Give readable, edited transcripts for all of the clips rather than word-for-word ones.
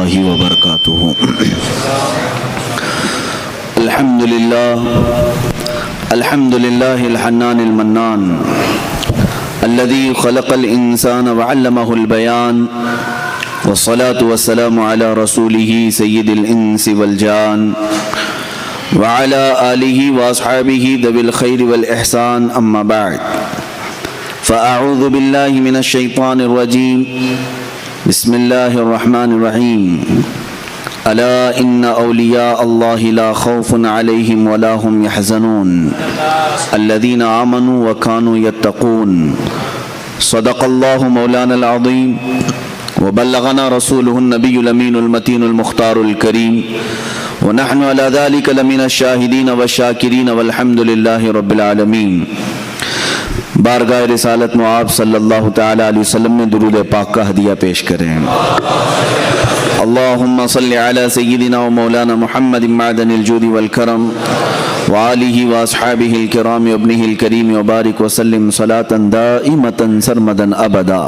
الله وبركاته. الحمد لله الحنان المنان الذي خلق الإنسان وعلمه البيان، والصلاة والسلام على رسوله سيد الإنس والجان وعلى آله وأصحابه ذوي الخير والإحسان، أما بعد فأعوذ بالله من الشيطان الرجيم. بسم الله الرحمن الرحيم. ألا إن أولياء الله لا خوف عليهم ولا هم يحزنون الذين آمنوا وكانوا يتقون. صدق الله مولانا العظيم وبلغنا رسوله النبي الأمين المتين المختار الكريم، ونحن على ذلك لمن الشاهدين والشاكرين والحمد لله رب العالمين. بارگاہ رسالت معاب صلی اللہ تعالی علیہ وسلم میں درود پاک کا ہدیہ پیش کریں. اللہم صلی علی سیدنا و مولانا محمد معدن الجود والکرم وآلہ واصحابہ الکرام وابنہ الکریم وبارک وسلم صلاة دائمتا سرمدا ابدا.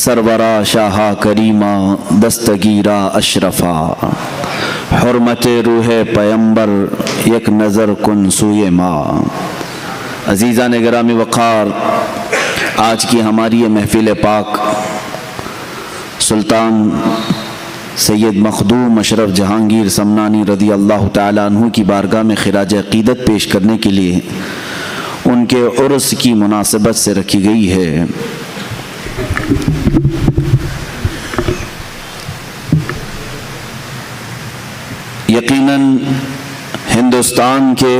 سرورا شاہا کریمہ دستگیرہ اشرفا، حرمت روح پیمبر یک نظر کن سوئے ماں. عزیزان گرامی وقار، آج کی ہماری یہ محفل پاک سلطان سید مخدوم اشرف جہانگیر سمنانی رضی اللہ تعالیٰ عنہ کی بارگاہ میں خراج عقیدت پیش کرنے کے لیے ان کے عرس کی مناسبت سے رکھی گئی ہے. یقیناً ہندوستان کے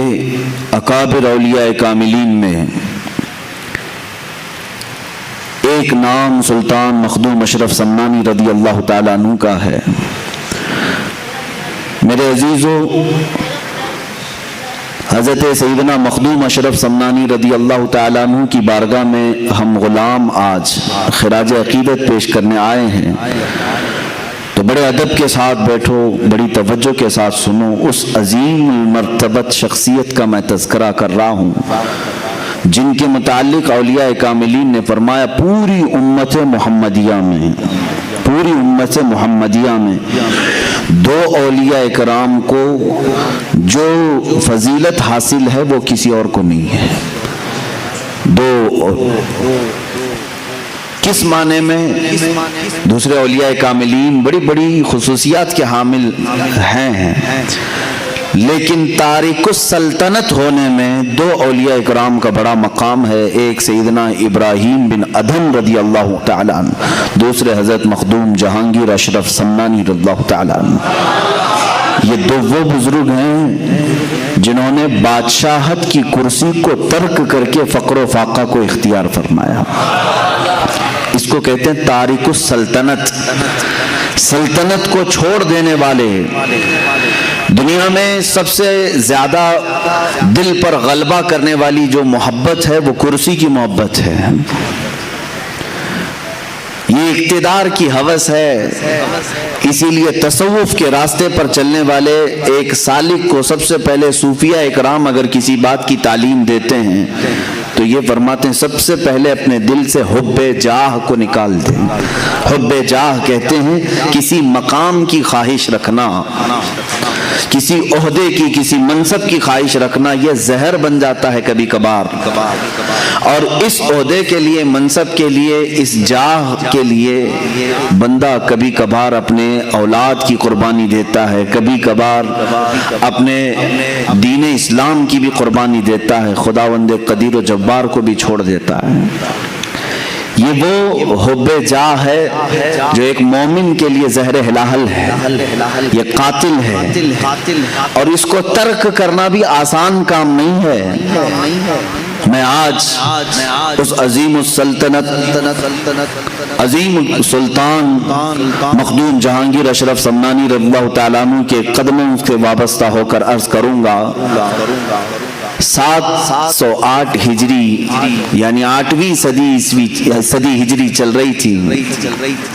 اکابر اولیاء کاملین میں ایک نام سلطان مخدوم اشرف سمنانی رضی اللہ تعالیٰ عنہ کا ہے. میرے عزیزو، حضرت سیدنا مخدوم اشرف سمنانی رضی اللہ تعالیٰ عنہ کی بارگاہ میں ہم غلام آج خراج عقیدت پیش کرنے آئے ہیں، تو بڑے ادب کے ساتھ بیٹھو، بڑی توجہ کے ساتھ سنو. اس عظیم مرتبت شخصیت کا میں تذکرہ کر رہا ہوں جن کے متعلق اولیاء کاملین نے فرمایا پوری امت محمدیہ میں دو اولیاء کرام کو جو فضیلت حاصل ہے وہ کسی اور کو نہیں ہے. کس معنی میں؟ دوسرے اولیاء کاملین بڑی بڑی خصوصیات کے حامل ہیں، لیکن تارک السلطنت ہونے میں دو اولیاء اکرام کا بڑا مقام ہے. ایک سیدنا ابراہیم بن ادھم رضی اللہ تعالیٰ عنہ، دوسرے حضرت مخدوم جہانگیر اشرف سمنانی رضی اللہ تعالیٰ عنہ. یہ دو وہ بزرگ ہیں جنہوں نے بادشاہت کی کرسی کو ترک کر کے فقر و فاقہ کو اختیار فرمایا. اس کو کہتے ہیں تارک السلطنت، سلطنت کو چھوڑ دینے والے. دنیا میں سب سے زیادہ دل پر غلبہ کرنے والی جو محبت ہے وہ کرسی کی محبت ہے. یہ اقتدار کی ہوس ہے. اسی لیے تصوف کے راستے پر چلنے والے ایک سالک کو سب سے پہلے صوفیہ اکرام اگر کسی بات کی تعلیم دیتے ہیں تو یہ فرماتے ہیں سب سے پہلے اپنے دل سے حب جاہ کو نکال دیں. حب جاہ کہتے ہیں کسی مقام کی خواہش رکھنا، کسی عہدے کی، کسی منصب کی خواہش رکھنا. یہ زہر بن جاتا ہے کبھی کبھار، اور اس عہدے کے لیے، منصب کے لیے، اس جاہ کے لیے بندہ کبھی کبھار اپنے اولاد کی قربانی دیتا ہے، کبھی کبھار اپنے دین اسلام کی بھی قربانی دیتا ہے، خداوند قدیر و جبار کو بھی چھوڑ دیتا ہے. یہ وہ حب جاہ ہے جو ایک مومن کے لیے زہر ہلاہل ہے، یہ قاتل ہے، اور اس کو ترک کرنا بھی آسان کام نہیں ہے. میں آج اس عظیم السلطنت، عظیم سلطان مخدوم جہانگیر اشرف سمنانی رضی اللہ تعالیٰ عنہ کے قدموں سے وابستہ ہو کر عرض کروں گا. 708 ہجری یعنی 8ویں صدی ہجری چل رہی تھی.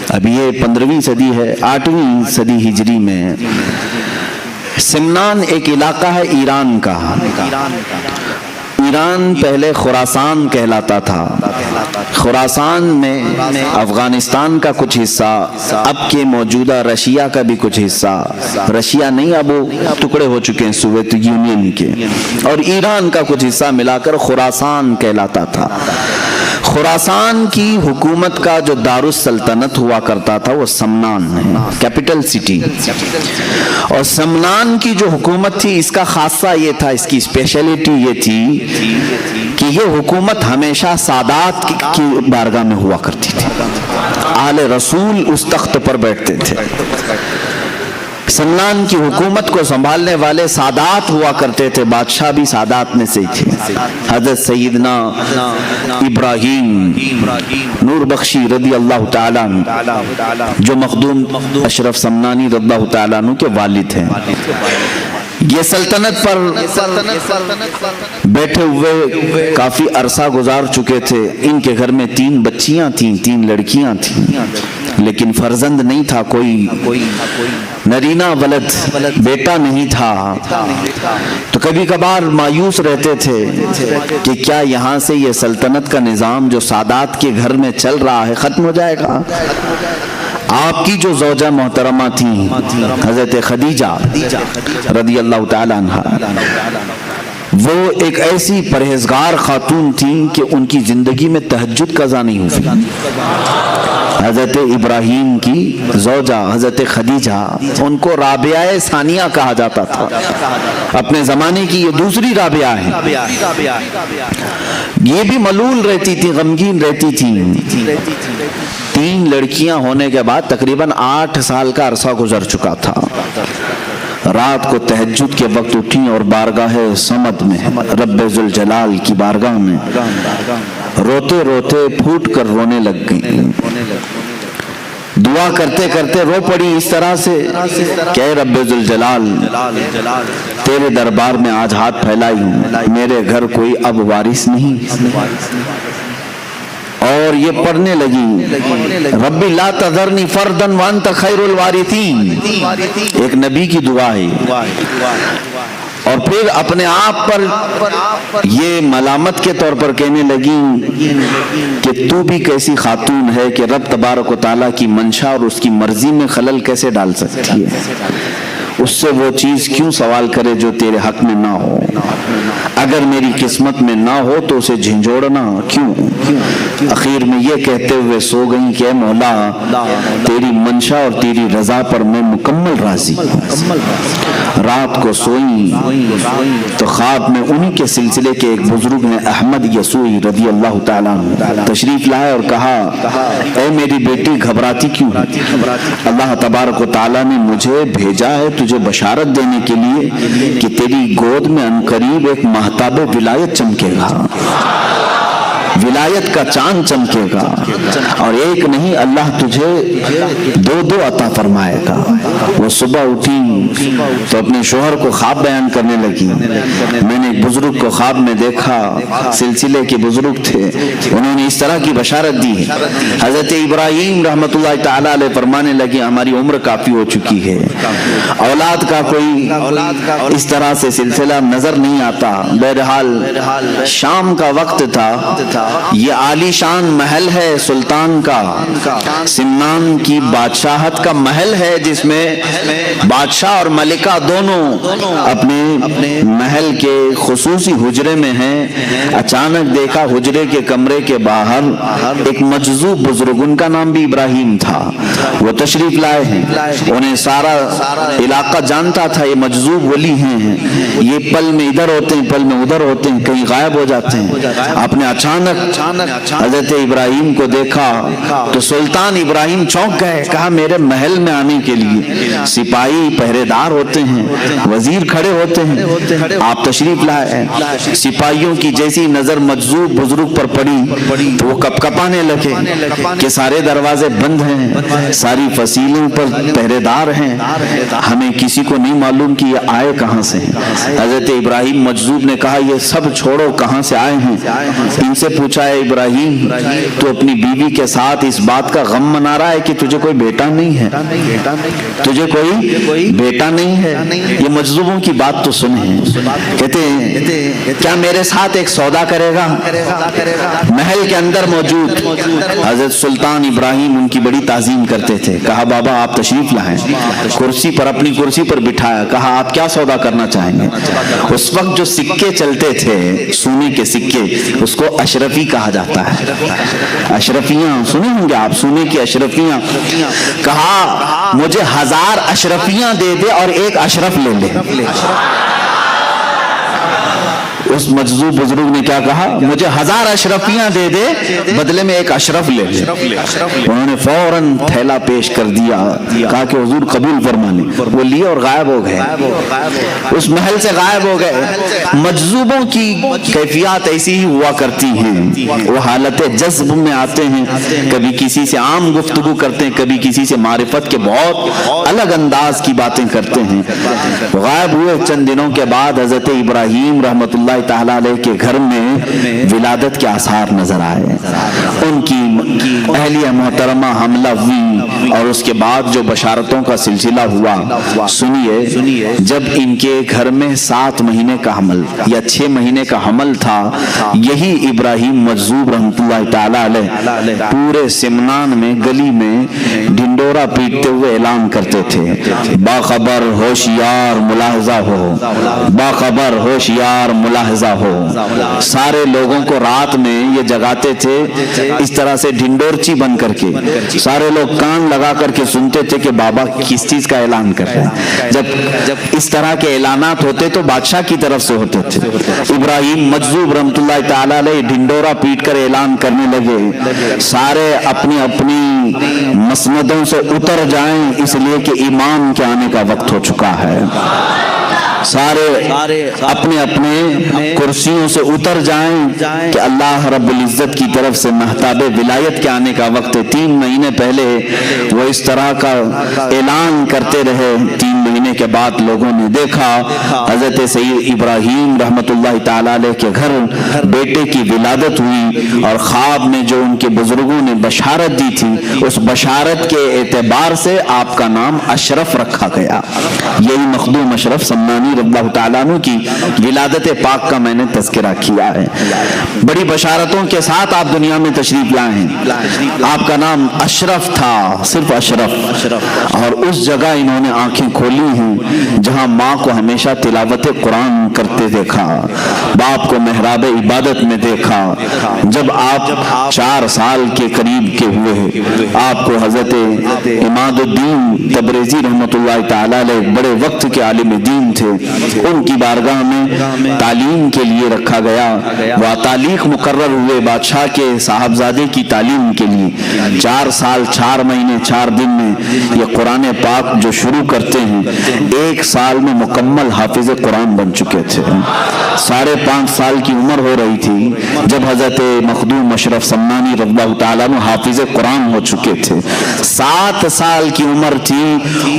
اب یہ 15ویں صدی ہے. 8ویں صدی ہجری میں سمنان ایک علاقہ ہے ایران کا. ایران پہلے خراسان کہلاتا تھا. خراسان میں افغانستان کا کچھ حصہ، اب کے موجودہ رشیا کا بھی کچھ حصہ، رشیا نہیں اب وہ ٹکڑے ہو چکے ہیں سوویت یونین کے، اور ایران کا کچھ حصہ ملا کر خراسان کہلاتا تھا. خراسان کی حکومت کا جو دارالسلطنت ہوا کرتا تھا وہ سمنان ہے، کیپٹل سٹی. اور سمنان کی جو حکومت تھی اس کا خاصہ یہ تھا، اس کی اسپیشلٹی یہ تھی کہ یہ حکومت ہمیشہ سادات کی بارگاہ میں ہوا کرتی تھی. آل رسول اس تخت پر بیٹھتے تھے. سمنان کی حکومت کو سنبھالنے والے سادات ہوا کرتے تھے، بادشاہ بھی سادات میں سے ہی تھے. حضرت سیدنا ابراہیم نور بخشی رضی اللہ تعالیٰ عنہ جو مخدوم اشرف سمنانی رضی اللہ تعالیٰ عنہ کے والد ہیں، یہ سلطنت پر بیٹھے ہوئے کافی عرصہ گزار چکے تھے. ان کے گھر میں 3 بچیاں تھیں، 3 لڑکیاں تھیں، لیکن فرزند نہیں تھا، کوئی نرینہ ولد بیٹا نہیں تھا. تو کبھی کبھار مایوس رہتے تھے کہ کیا یہاں سے یہ سلطنت کا نظام جو سادات کے گھر میں چل رہا ہے ختم ہو جائے گا. آپ کی جو زوجہ محترمہ تھیں حضرت خدیجہ رضی اللہ تعالیٰ عنہ، وہ ایک ایسی پرہیزگار خاتون تھیں کہ ان کی زندگی میں تہجد قضا نہیں ہوئی. حضرت ابراہیم کی زوجہ حضرت خدیجہ، ان کو رابعہ ثانیہ کہا جاتا تھا. اپنے زمانے کی یہ دوسری رابعہ ہے. یہ بھی ملول رہتی تھی، غمگین رہتی تھی. 3 لڑکیاں ہونے کے بعد تقریباً 8 سال کا عرصہ گزر چکا تھا. رات کو تہجد کے وقت اٹھیں اور بارگاہ صمد میں، رب ذوالجلال کی بارگاہ میں روتے روتے پھوٹ کر رونے لگ گئیں. دعا کرتے کرتے رو پڑی اس طرح سے کہ اے رب ذوالجلال، تیرے دربار میں آج ہاتھ پھیلائی ہوں، میرے گھر کوئی اب وارث نہیں. اور یہ پڑھنے لگی ربی لا تذرنی فردن وانت خیر الوارثین. ایک نبی کی دعا ہے. اور پھر اپنے آپ پر یہ ملامت کے طور پر کہنے لگی کہ تو بھی کیسی خاتون ہے کہ رب تبارک و تعالیٰ کی منشا اور اس کی مرضی میں خلل کیسے ڈال سکتی ہے. اس سے وہ چیز کیوں سوال کرے جو تیرے حق میں نہ ہو. اگر میری قسمت میں نہ ہو تو اسے جھنجھوڑنا کیوں. اخیر میں یہ کہتے ہوئے سو گئیں کہ اے مولا، تیری منشا اور تیری رضا پر میں مکمل راضی ہوں. رات کو سوئیں تو خواب میں انہی کے سلسلے کے ایک بزرگ نے احمد یسوعی رضی اللہ تعالیٰ عنہ تشریف لائے اور کہا اے میری بیٹی گھبراتی کیوں ہے؟ اللہ تبارک و تعالیٰ نے مجھے بھیجا ہے تجھے بشارت دینے کے لیے کہ تیری گود میں عنقریب ایک مہتاب ولایت چمکے گا، ولایت کا چاند چمکے گا، اور ایک نہیں اللہ تجھے 2 عطا فرمائے گا. وہ صبح اٹھی تو اپنے شوہر کو خواب بیان کرنے لگی. میں نے ایک بزرگ کو خواب میں دیکھا، سلسلے کے بزرگ تھے، انہوں نے اس طرح کی بشارت دی ہے. حضرت ابراہیم رحمت اللہ تعالیٰ علیہ فرمانے لگے ہماری عمر کافی ہو چکی ہے، اولاد کا کوئی اس طرح سے سلسلہ نظر نہیں آتا. بہرحال شام کا وقت تھا. یہ عالی شان محل ہے سلطان کا، سمنان کی بادشاہت کا محل ہے جس میں بادشاہ اور ملکہ دونوں اپنے محل کے خصوصی حجرے میں ہیں. اچانک دیکھا حجرے کے کمرے کے باہر ایک مجذوب بزرگ، ان کا نام بھی ابراہیم تھا، وہ تشریف لائے ہیں. انہیں سارا علاقہ جانتا تھا یہ مجذوب ولی ہیں، یہ پل میں ادھر ہوتے ہیں، پل میں ادھر ہوتے ہیں، کہیں غائب ہو جاتے ہیں. آپ نے اچانک حضرت ابراہیم کو دیکھا تو سلطان ابراہیم چونک گئے. کہا میرے محل میں آنے کے لیے سپاہی پہرے دار ہوتے ہیں، وزیر کھڑے ہوتے ہیں، آپ تشریف لائے. سپاہیوں کی جیسی نظر مجذوب بزرگ پر پڑی تو وہ کپ کپانے لگے کہ سارے دروازے بند ہیں، ساری فصیلوں پر پہرے دار ہیں، ہمیں کسی کو نہیں معلوم کہ یہ آئے کہاں سے. حضرت ابراہیم مجذوب نے کہا یہ سب چھوڑو، کہاں سے آئے ہیں ان سے پوچھا ہے ابراہیم تو اپنی بیوی کے ساتھ اس بات کا غم منا رہا ہے کہ تجھے کوئی بیٹا نہیں ہے، تجھے کوئی بیٹا نہیں ہے؟ یہ مجذوبوں کی بات تو سنیں، کہتے ہیں کیا میرے ساتھ ایک سودا کرے گا؟ محل کے اندر موجود حضرت سلطان ابراہیم ان کی بڑی تعظیم کرتے تھے، کہا بابا آپ تشریف لائیں، کرسی پر اپنی کرسی پر بٹھایا، کہا آپ کیا سودا کرنا چاہیں گے؟ اس وقت جو سکے چلتے تھے سونے کے سکے، اس کو اشرفی کہا جاتا ہے، اشرفیاں سنے ہوں گے آپ، سونے کی اشرفیاں، کہا مجھے 1000 اشرفیاں دے دے اور ایک اشرف لے لے۔ اس مجذوب بزرگ نے کیا کہا؟ مجھے 1000 اشرفیاں دے دے بدلے میں ایک اشرف لے لے۔ انہوں نے فوراً تھیلا پیش کر دیا، کہا کہ حضور قبول فرما لیں، وہ لیے اور غائب ہو گئے، اس محل سے غائب ہو گئے۔ مجذوبوں کی کیفیات ایسی ہی ہوا کرتی ہیں، وہ حالت جذب میں آتے ہیں، کبھی کسی سے عام گفتگو کرتے ہیں، کبھی کسی سے معرفت کے بہت الگ انداز کی باتیں کرتے ہیں۔ غائب ہوئے چند دنوں کے بعد حضرت ابراہیم رحمت اللہ تعالیٰ علیہ کے گھر میں ولادت کے آثار نظر آئے، ان کی اہلیہ محترمہ حملہ ہوئی، اور اس کے بعد جو بشارتوں کا سلسلہ ہوا سنیے، جب ان کے گھر میں 7 مہینے کا حمل یا 6 مہینے کا حمل تھا، یہی ابراہیم مجذوب رحمت اللہ تعالیٰ علیہ پورے سمنان میں گلی میں ڈھنڈورا پیٹتے ہوئے اعلان کرتے تھے، باخبر ہوشیار ملاحظہ ہو، باخبر ہوشیار ملاحظہ ہو۔ سارے لوگوں کو رات میں یہ جگاتے تھے اس طرح سے ڈھنڈورچی بن کر کے، سارے لوگ کان لگا کر کے سنتے تھے کہ بابا کس چیز کا اعلان کر رہے ہیں۔ جب اس طرح کے اعلانات ہوتے تو بادشاہ کی طرف سے ہوتے تھے۔ ابراہیم مجذوب رحمت اللہ تعالیٰ علیہ ڈھنڈورا پیٹ کر اعلان کرنے لگے، سارے اپنی اپنی مسندوں سے اتر جائیں اس لیے کہ امام کے آنے کا وقت ہو چکا ہے، سارے اپنے اپنے کرسیوں سے اتر جائیں کہ اللہ رب العزت کی طرف سے مہتاب ولایت کے آنے کا وقت ہے۔ 3 مہینے پہلے وہ اس طرح کا اعلان کرتے رہے، 3 مہینے کے بعد لوگوں نے دیکھا حضرت سید ابراہیم رحمت اللہ تعالیٰ علیہ کے گھر بیٹے کی ولادت ہوئی، اور خواب میں جو ان کے بزرگوں نے بشارت دی تھی اس بشارت کے اعتبار سے آپ کا نام اشرف رکھا گیا۔ یہی مخدوم اشرف سمنانی رضی اللہ تعالیٰ عنہ کی ولادت پاک کا میں نے تذکرہ کیا ہے۔ بڑی بشارتوں کے ساتھ آپ دنیا میں تشریف لائے ہیں، آپ کا نام اشرف تھا، صرف اشرف، اور اس جگہ انہوں نے آنکھیں کھولی ہیں جہاں ماں کو ہمیشہ تلاوت قرآن کرتے دیکھا، باپ کو محراب عبادت میں دیکھا۔ جب آپ 4 سال کے قریب کے ہوئے، آپ کو حضرت عماد الدین تبریزی رحمت اللہ تعالیٰ علیہ بڑے وقت کے عالم دین تھے، ان کی بارگاہ میں تعلیم کے لیے رکھا گیا۔ وہ تعلیق مقرر ہوئے بادشاہ کے صاحبزادے کی تعلیم کے لیے۔ 4 سال 4 مہینے 4 دن میں یہ قرآن پاک جو شروع کرتے ہیں 1 سال میں مکمل حافظ قرآن بن چکے تھے۔ 5.5 سال کی عمر ہو رہی تھی جب حضرت مخدوم اشرف سمنانی رضی اللہ تعالیٰ عنہ حافظ قرآن ہو چکے تھے۔ 7 سال کی عمر تھی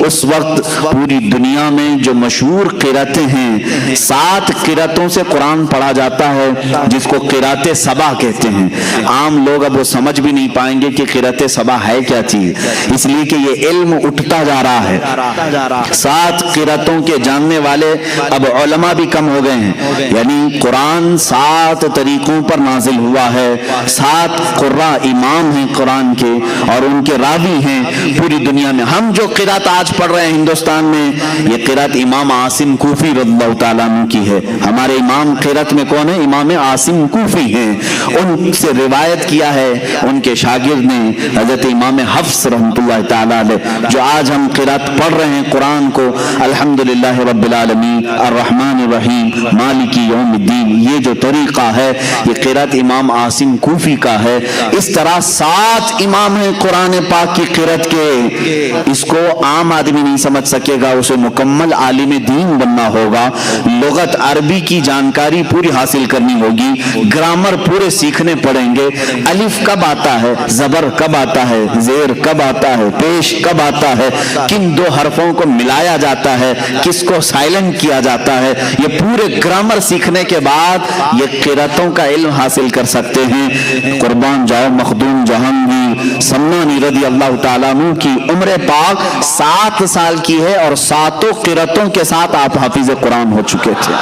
اس وقت پوری دنیا میں جو مشہور قراتیں ہیں، 7 قراتوں سے قرآن پڑھا جاتا ہے جس کو قرات سبا کہتے ہیں۔ عام لوگ اب وہ سمجھ بھی نہیں پائیں گے کہ قرات سبا ہے کیا چیز، اس لیے کہ یہ علم اٹھتا جا رہا ہے۔ 7 قراتوں کے جاننے والے اب علماء بھی کم ہو گئے ہیں، یعنی قرآن 7 طریقوں پر نازل ہوا ہے۔ 7 قراء امام ہیں قرآن کے اور ان کے راوی ہیں پوری دنیا میں۔ ہم جو قرات آج پڑھ رہے ہیں ہندوستان میں، یہ قرات امام عاصم کوفی رضی اللہ تعالیٰ عنہ کی ہے۔ ہمارے امام قرات میں کون ہے؟ امام عاصم کوفی ہیں، ان سے روایت کیا ہے ان کے شاگرد نے حضرت امام حفص رحمت اللہ تعالیٰ علیہ۔ جو آج ہم قرات پڑھ رہے ہیں قرآن کو، الحمدللہ رب العالمین الرحمن الرحیم مالک یوم الدین، یہ جو طریقہ ہے یہ قرات امام عاصم کوفی کا ہے۔ اس طرح 7 امام ہیں قرآن پاک کی قرات کے، اس کو عام آدمی نہیں سمجھ سکے گا، اسے مکمل عالم دین عالم بننا ہوگا، لغت عربی کی جانکاری پوری حاصل کرنی ہوگی، گرامر پورے سیکھنے پڑیں گے، الف کب آتا ہے، زبر کب آتا ہے، زیر کب آتا ہے، پیش کب آتا ہے، کن دو حرفوں کو ملایا جاتا ہے، کس کو سائلنٹ کیا جاتا ہے، یہ پورے گرامر سیکھنے کے بعد یہ قرأتوں کا علم حاصل کر سکتے ہیں۔ قربان جاؤ مخدوم جہانگیر سمنانی رضی اللہ تعالیٰ عنہ کی عمر پاک 7 سال کی ہے اور 7 قرأتوں کے ساتھ آپ حافظ قرآن ہو چکے تھے،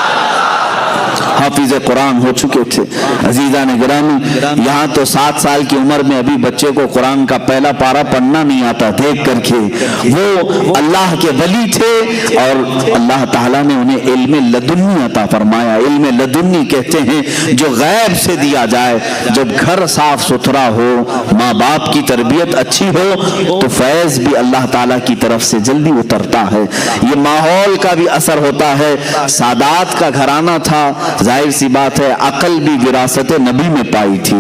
حافظ قرآن ہو چکے تھے۔ عزیزان گرامی، یہاں تو 7 سال کی عمر میں ابھی بچے کو قرآن کا پہلا پارہ پڑھنا نہیں آتا، دیکھ کر کے وہ اللہ کے ولی تھے اور اللہ تعالیٰ نے انہیں علم لدنی عطا فرمایا۔ علم لدنی کہتے ہیں جو غیب سے دیا جائے۔ جب گھر صاف ستھرا ہو، ماں باپ کی تربیت اچھی ہو تو فیض بھی اللہ تعالیٰ کی طرف سے جلدی اترتا ہے۔ یہ ماحول کا بھی اثر ہوتا ہے۔ سادات کا گھرانہ تھا، ظاہر سی بات ہے عقل بھی وراثت نبی میں پائی تھی،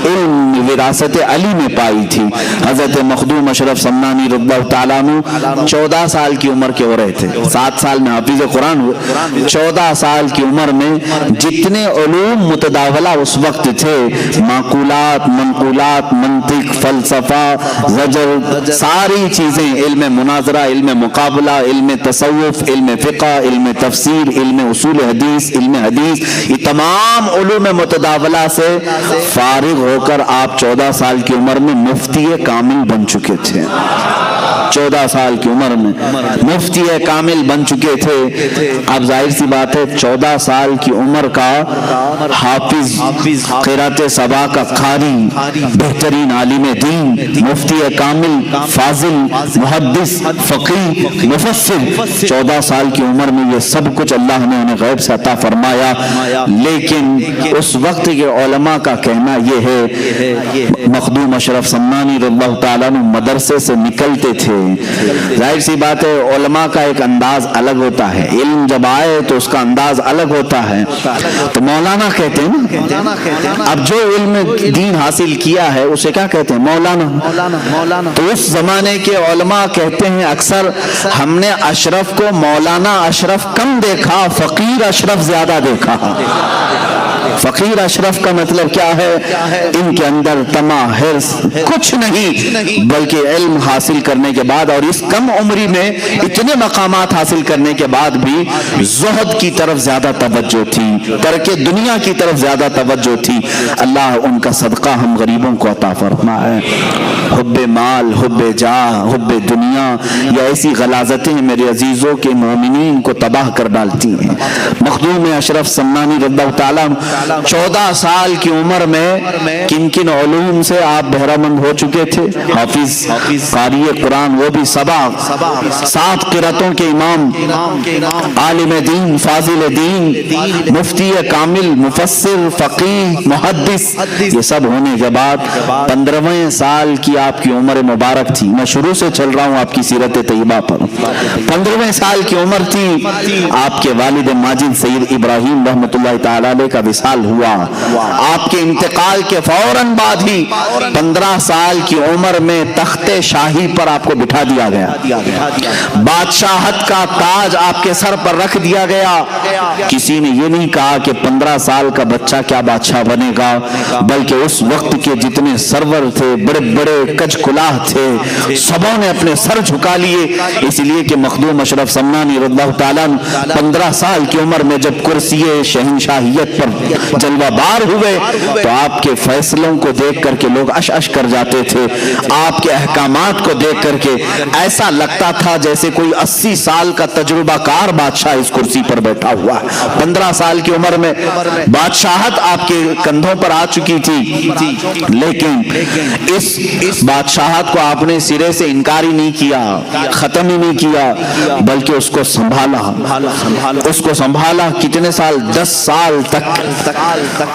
علم وراثت علی میں پائی تھی۔ حضرت مخدوم اشرف سمنانی رضی اللہ تعالیٰ عنہ 14 سال کی عمر کے ہو رہے تھے، 7 سال میں حافظ قرآن ہوئے، 14 سال کی عمر میں جتنے علوم متداولہ اس وقت تھے، معقولات، منقولات، منطق، فلسفہ، زجر، ساری چیزیں، علم مناظرہ، علم مقابلہ، علم تصوف، علم فقہ، علم تفسیر، علم اصول حدیث، علم حدیث، یہ تمام علوم متداولہ سے فارغ ہو کر آپ 14 سال کی عمر میں مفتی کامل بن چکے تھے۔ 14 سال کی عمر میں مفتی کامل بن چکے تھے۔ اب ظاہر سی بات ہے 14 سال کی عمر کا حافظ، قرأت سبا کا قاری، بہترین عالم دین، مفتی کامل، فاضل، محدث، فقیہ، مفسر، 14 سال کی عمر میں یہ سب کچھ اللہ نے انہیں غیب سے عطا فرمایا۔ لیکن اس وقت کے علماء کا کہنا یہ ہے، مخدوم اشرف سمنانی رضی اللہ تعالیٰ عنہ مدرسے سے نکلتے تھے، ظاہر سی بات ہے علماء کا ایک انداز الگ ہوتا ہے، علم جب آئے تو اس کا انداز الگ ہوتا ہے، تو مولانا کہتے ہیں نا، اب جو علم دین حاصل کیا ہے اسے کیا کہتے ہیں؟ مولانا۔ تو اس زمانے کے علماء کہتے ہیں اکثر ہم نے اشرف کو مولانا اشرف کم دیکھا، فقیر اشرف زیادہ دیکھا۔ فقیر اشرف کا مطلب کیا ہے؟ ان کے اندر طمع، حرص کچھ نہیں، بلکہ علم حاصل کرنے کے بعد اور اس کم عمری میں اتنے مقامات حاصل کرنے کے بعد بھی زہد کی طرف زیادہ توجہ تھی، ترک دنیا کی طرف زیادہ توجہ تھی۔ اللہ ان کا صدقہ ہم غریبوں کو عطا فرمائے۔ حب مال، حب جاہ، حب دنیا، یہ ایسی غلاظتیں میرے عزیزوں کے مومنین کو تباہ کر ڈالتی ہیں۔ مخدوم اشرف سمنانی رضی اللہ تعالیٰ 14 سال کی عمر میں کن کن علوم سے آپ بہرہ مند ہو چکے تھے؟ حافظ، قاری قرآن، وہ بھی 7 قرأتوں کے امام، عالم دین، فاضل دین، مفتی کامل، مفسر، فقیہ، محدث، یہ سب ہونے کے بعد 15ویں سال کی آپ کی عمر مبارک تھی۔ میں شروع سے چل رہا ہوں آپ کی سیرت طیبہ پر۔ 15ویں سال کی عمر تھی، آپ کے والد ماجد سید ابراہیم رحمۃ اللہ تعالی علیہ کا وصال ہوا۔ آپ کے انتقال کے فوراً بعد ہی 15 سال کی عمر میں تخت شاہی پر آپ کو بٹھا دیا گیا، بادشاہت کا تاج آپ کے سر پر رکھ دیا گیا۔ کسی نے یہ نہیں کہا کہ 15 سال کا بچہ کیا بادشاہ بنے گا، بلکہ اس وقت کے جتنے سرور تھے، بڑے بڑے کج کلاہ تھے، سبوں نے اپنے سر جھکا لیے، اس لیے کہ مخدوم اشرف سمنانی رضی اللہ تعالیٰ 15 سال کی عمر میں جب کرسی شہنشاہیت پر جلوہ بار ہوئے تو آپ کے فیصلوں کو دیکھ کر کے لوگ اش اش کر جاتے تھے، آپ کے احکامات کو دیکھ کر کے ایسا لگتا تھا جیسے کوئی 80 سال کا تجربہ کار بادشاہ اس کرسی پر بیٹھا ہوا ہے۔ 15 سال کی عمر میں بادشاہت آپ کے کندھوں پر آ چکی تھی، لیکن اس بادشاہت کو آپ نے سرے سے انکار ہی نہیں کیا، ختم ہی نہیں کیا، بلکہ اس کو سنبھالا۔ اس کو سنبھالا کتنے سال؟ 10 سال تک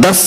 10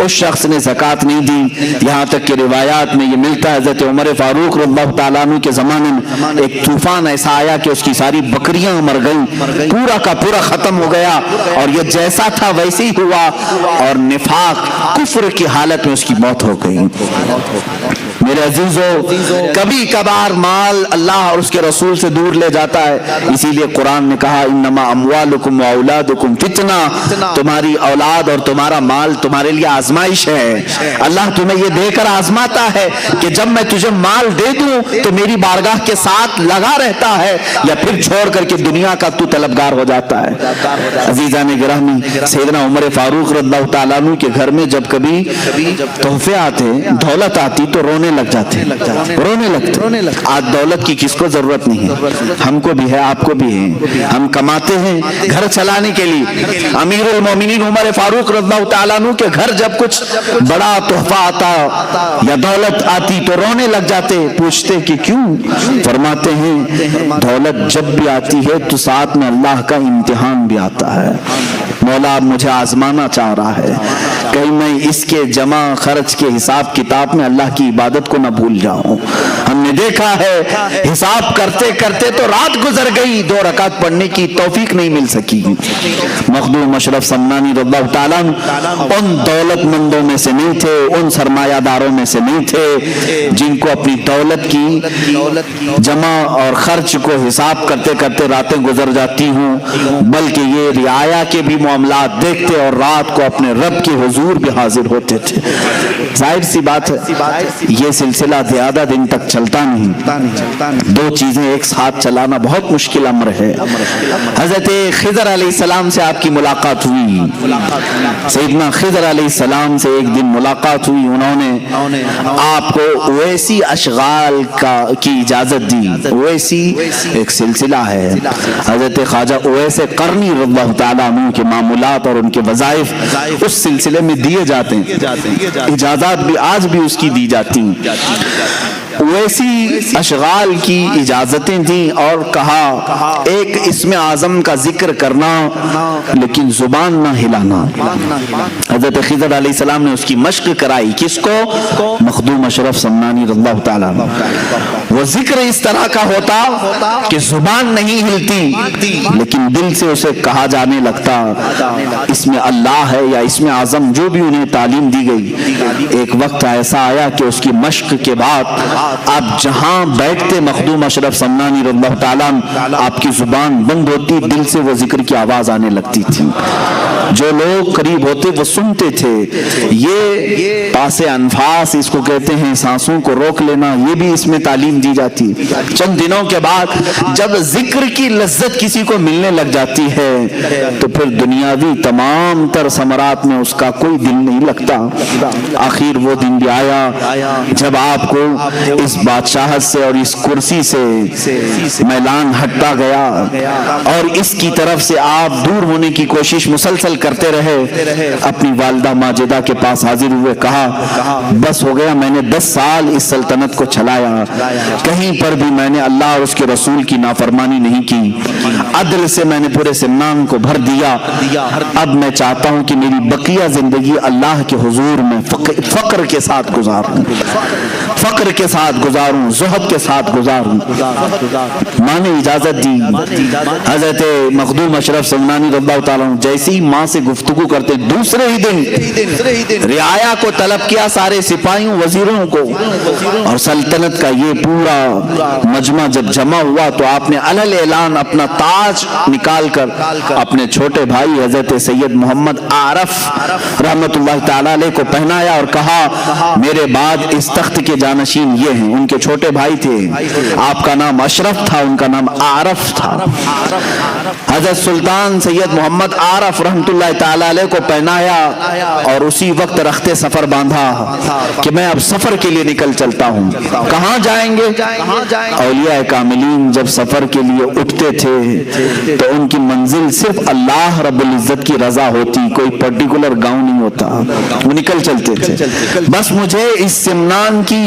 اس شخص نے زکوٰۃ نہیں دی، یہاں تک کہ روایات میں یہ ملتا ہے حضرت عمر فاروق رضی اللہ تعالیٰ عنہ کے زمانے میں ایک طوفان ایسا آیا کہ اس کی ساری بکریاں مر گئیں، پورا کا پورا ختم ہو گیا، اور یہ جیسا تھا ویسے ہی ہوا، اور نفاق کفر کی حالت میں اس کی موت ہو گئی۔ میرے عزیزو، کبھی کبھار مال اللہ اور اس کے رسول سے دور لے جاتا ہے، اسی لیے قرآن نے کہا انما اموالکم و اولادکم فتنہ، تمہاری اولاد اور تمہارا مال تمہارے لیے آزمائش ہے۔ اللہ تمہیں یہ دے کر آزماتا ہے کہ جب میں تجھے مال دے دوں تو میری بارگاہ کے ساتھ لگا رہتا ہے، یا پھر چھوڑ کر کے دنیا کا تو طلبگار ہو جاتا ہے۔ عزیزان گرامی، سیدنا عمر فاروق رضی اللہ تعالیٰ عنہ کے گھر میں جب کبھی تحفے آتے، دولت آتی تو رونے لگ جاتے، رونے لگتے۔ آج دولت کی کس کو ضرورت نہیں ہے، ہم کو بھی ہے، آپ کو بھی ہے، ہم کماتے ہیں گھر چلانے کے لیے۔ امیر المومنین عمر فاروق رضی اللہ تعالیٰ عنہ کے گھر جب کچھ بڑا تحفہ آتا یا دولت آتی تو رونے لگ جاتے، پوچھتے کہ کیوں؟ فرماتے ہیں دولت جب بھی آتی ہے تو ساتھ میں اللہ کا امتحان بھی آتا ہے، مولا مجھے آزمانا چاہ رہا ہے، کہیں میں اس کے جمع خرچ کے حساب کتاب میں اللہ کی عبادت کو نہ بھول جاؤں۔ ہم نے دیکھا ہے حساب کرتے کرتے تو رات گزر گئی، 2 رکعت پڑھنے کی توفیق نہیں مل سکی۔ مخدوم اشرف سمنانی رضی اللہ تعالیٰ ان دولت مندوں میں سے نہیں تھے، ان سرمایہ داروں میں سے نہیں تھے جن کو اپنی دولت کی جمع اور خرچ کو حساب کرتے کرتے راتیں گزر جاتی ہوں، بلکہ یہ رعایا کے بھی معاملات دیکھتے اور رات کو اپنے رب کے حضور بھی حاضر ہوتے تھے۔ ظاہر سی بات ہے یہ سلسلہ زیادہ دن تک چلتا نہیں، 2 چیزیں ایک ساتھ چلانا بہت مشکل امر ہے۔ حضرت خضر علیہ السلام سے آپ کی ملاقات ہوئی، سیدنا خضر علیہ السلام سے ایک دن ملاقات ہوئی، انہوں نے آپ کو ویسی اشغال کی اجازت دی۔ ویسی ایک سلسلہ ہے، حضرت خواجہ اویس قرنی رضی اللہ تعالیٰ عنہ کے معمولات اور ان کے وظائف اس سلسلے میں دیے جاتے ہیں، اجازات بھی آج بھی اس کی دی جاتی ہیں۔ ویسی اشغال کی اجازتیں دیں اور کہا ایک اسم اعظم کا ذکر کرنا لیکن زبان نہ ہلانا۔ حضرت خضر علیہ السلام نے اس کی مشق کرائی، کس کو؟ مخدوم اشرف سمنانی رضی اللہ تعالیٰ عنہ۔ وہ ذکر اس طرح کا ہوتا کہ زبان نہیں ہلتی لیکن دل سے اسے کہا جانے لگتا، اسم اللہ ہے یا اسم اعظم جو بھی انہیں تعلیم دی گئی۔ ایک وقت ایسا آیا کہ اس کی مشق کے بعد آپ جہاں بیٹھتے مخدوم اشرف سمنانی رضی اللہ تعالیٰ عنہ، آپ کی زبان بند ہوتی، دل سے وہ ذکر کی آواز آنے لگتی تھی، جو لوگ قریب ہوتے وہ سنتے تھے۔ یہ پاس انفاس اس کو کہتے ہیں، سانسوں کو روک لینا، یہ بھی اس میں تعلیم دی جاتی۔ چند دنوں کے بعد جب ذکر کی لذت کسی کو ملنے لگ جاتی ہے تو پھر دنیاوی تمام تر ثمرات میں اس کا کوئی دل نہیں لگتا۔ آخر وہ دن بھی آیا جب آپ کو اس بادشاہت سے اور اس کرسی سے میلان ہٹتا گیا اور اس کی طرف سے آپ دور ہونے کی کوشش مسلسل کرتے رہے۔ اپنی والدہ ماجدہ کے پاس حاضر ہوئے، کہا بس ہو گیا، میں نے 10 سال اس سلطنت کو چلایا، کہیں پر بھی میں نے اللہ اور اس کے رسول کی نافرمانی نہیں کی، عدل سے میں نے پورے سمنان کو بھر دیا۔ اب میں چاہتا ہوں کہ میری بقیہ زندگی اللہ کے حضور میں فقر کے ساتھ گزاروں، فقر کے ساتھ گزاروں، زہد کے ساتھ گزاروں۔ ماں نے اجازت دی۔ حضرت مخدوم اشرف سمنانی رضی اللہ تعالیٰ عنہ جیسی ماں سے گفتگو کرتے، دوسرے ہی دن رعایا کو طلب کیا، سارے سپاہیوں وزیروں کو، اور سلطنت کا یہ پورا مجمع جب جمع ہوا تو آپ نے علل اعلان اپنا تاج نکال کر اپنے چھوٹے بھائی حضرت سید محمد عارف رحمت اللہ تعالیٰ علیہ کو پہنایا اور کہا میرے بعد اس تخت کے جانشین یہ ہیں۔ ان کے چھوٹے بھائی تھے، آپ کا نام اشرف تھا، ان کا نام عارف تھا۔ حضرت سلطان سید محمد عارف رحمت اللہ تعالیٰ علیہ کو پہنایا اور اسی وقت رخت سفر باندھا کہ میں اب سفر کے لیے نکل چلتا ہوں۔ کہاں جائیں گے؟ اولیاء کاملین جب سفر کے لیے اٹھتے تھے تو ان کی منزل صرف اللہ رب العزت کی رضا ہوتی، کوئی پرٹیکولر گاؤں نہیں ہوتا، وہ نکل چلتے تھے۔ بس مجھے اس سمنان کی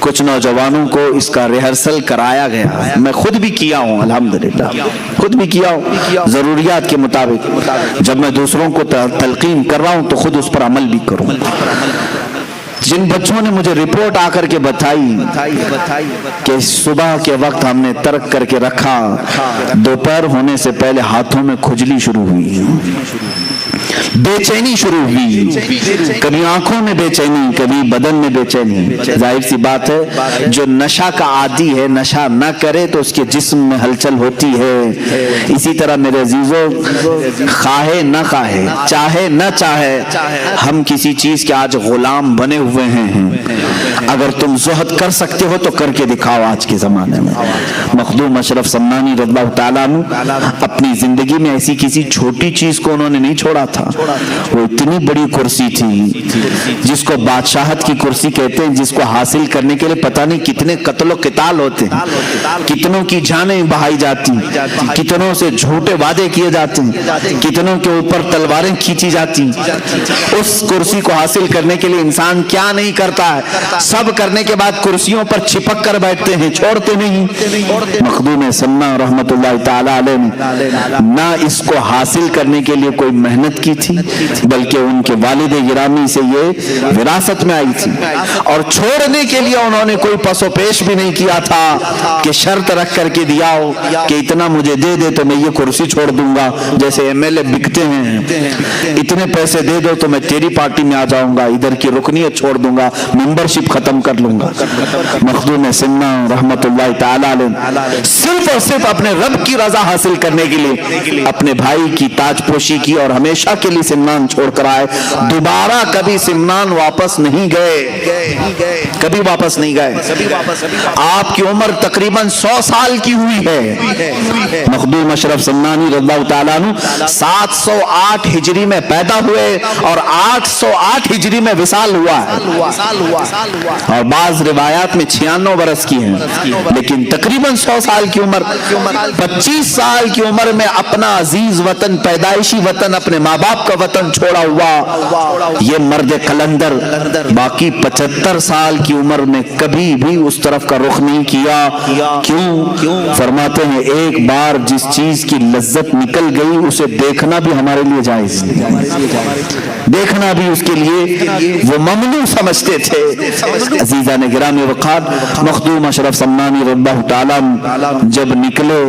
کچھ نوجوانوں کو اس کا ریہرسل کرایا گیا، میں خود بھی کیا ہوں، الحمدللہ خود بھی کیا ہوں ضروریات کے مطابق۔ جب میں دوسروں کو تلقین کر رہا ہوں تو خود اس پر عمل بھی کروں۔ جن بچوں نے مجھے رپورٹ آ کر کے بتائی کہ صبح کے وقت ہم نے ترک کر کے رکھا، دوپہر ہونے سے پہلے ہاتھوں میں کھجلی شروع ہوئی، بے چینی شروع ہوئی، کبھی آنکھوں میں بے چینی، کبھی بدن میں بے چینی۔ ظاہر سی بات ہے جو نشہ کا عادی ہے، نشہ نہ کرے تو اس کے جسم میں ہلچل ہوتی ہے۔ اسی طرح میرے عزیزوں، خواہے نہ خواہے، چاہے نہ چاہے، ہم کسی چیز کے آج غلام بنے ہوئے ہیں۔ اگر تم زہد کر سکتے ہو تو کر کے دکھاؤ۔ آج کے زمانے میں مخدوم اشرف سمنانی رضی اللہ تعالیٰ عنہ اپنی زندگی میں ایسی کسی چھوٹی چیز کو انہوں نے نہیں چھوڑا تھا۔ وہ اتنی بڑی کرسی تھی جس کو بادشاہت کی کرسی کہتے ہیں، جس کو حاصل کرنے کے لیے پتہ نہیں کتنے قتل و قتال ہوتے ہیں، کتنوں کی جانیں بہائی جاتی، کتنوں سے جھوٹے وعدے کیے جاتے ہیں، کتنوں کے اوپر تلواریں کھینچی جاتی۔ اس کرسی کو حاصل کرنے کے لیے انسان کیا نہیں کرتا ہے، سب کرنے کے بعد کرسیوں پر چھپک کر بیٹھتے ہیں، چھوڑتے نہیں۔ مخدوم سمنا رحمت اللہ تعالی علیہ نے نہ اس کو حاصل کرنے کے لیے کوئی محنت کی تھی، بلکہ ان کے والد گرامی سے یہ وراثت میں آئی تھی، اور چھوڑنے کے لیے انہوں نے کوئی پس و پیش بھی نہیں کیا تھا کہ شرط رکھ کر کے دیا ہو کہ اتنا مجھے دے دے تو میں یہ کرسی چھوڑ دوں گا، جیسے ایم ایل اے بکتے ہیں، اتنے پیسے دے دو تو میں تیری پارٹی میں آ جاؤں گا، ادھر کی رکنیت چھوڑ دوں گا، ممبرشپ ختم کر لوں گا۔ مخدوم سمنا رحمت اللہ تعالی علیہ صرف اور صرف اپنے رب کی رضا حاصل کرنے کے لیے اپنے بھائی کی تاج پوشی کی، اور ہمیشہ کے لیے سمنان چھوڑ کر آئے۔ دوبارہ کبھی سمنان واپس نہیں گئے، کبھی واپس نہیں گئے۔ آپ کی عمر تقریباً 100 سال کی ہوئی ہے۔ مخدوم اشرف سمنانی رضی اللہ تعالیٰ عنہ 708 ہجری میں پیدا ہوئے اور 808 ہجری میں وصال ہوا ہے، اور بعض روایات میں 96 برس کی ہیں، لیکن تقریباً 100 سال کی عمر، 25 سال کی عمر میں اپنا عزیز وطن، پیدائشی وطن، اپنے ماں باپ کا وطن چھوڑا ہوا یہ مرد قلندر باقی 75 سال کی عمر میں کبھی بھی اس طرف کا رخ نہیں کیا۔ کیوں؟ فرماتے ہیں ایک بار جس چیز کی لذت نکل گئی اسے دیکھنا بھی ہمارے لیے جائز نہیں، دیکھنا بھی اس کے لیے وہ ممنوع سمجھتے تھے۔ عزیزان گرامی وقار، مخدوم اشرف سمنانی رضی اللہ تعالیٰ جب نکلے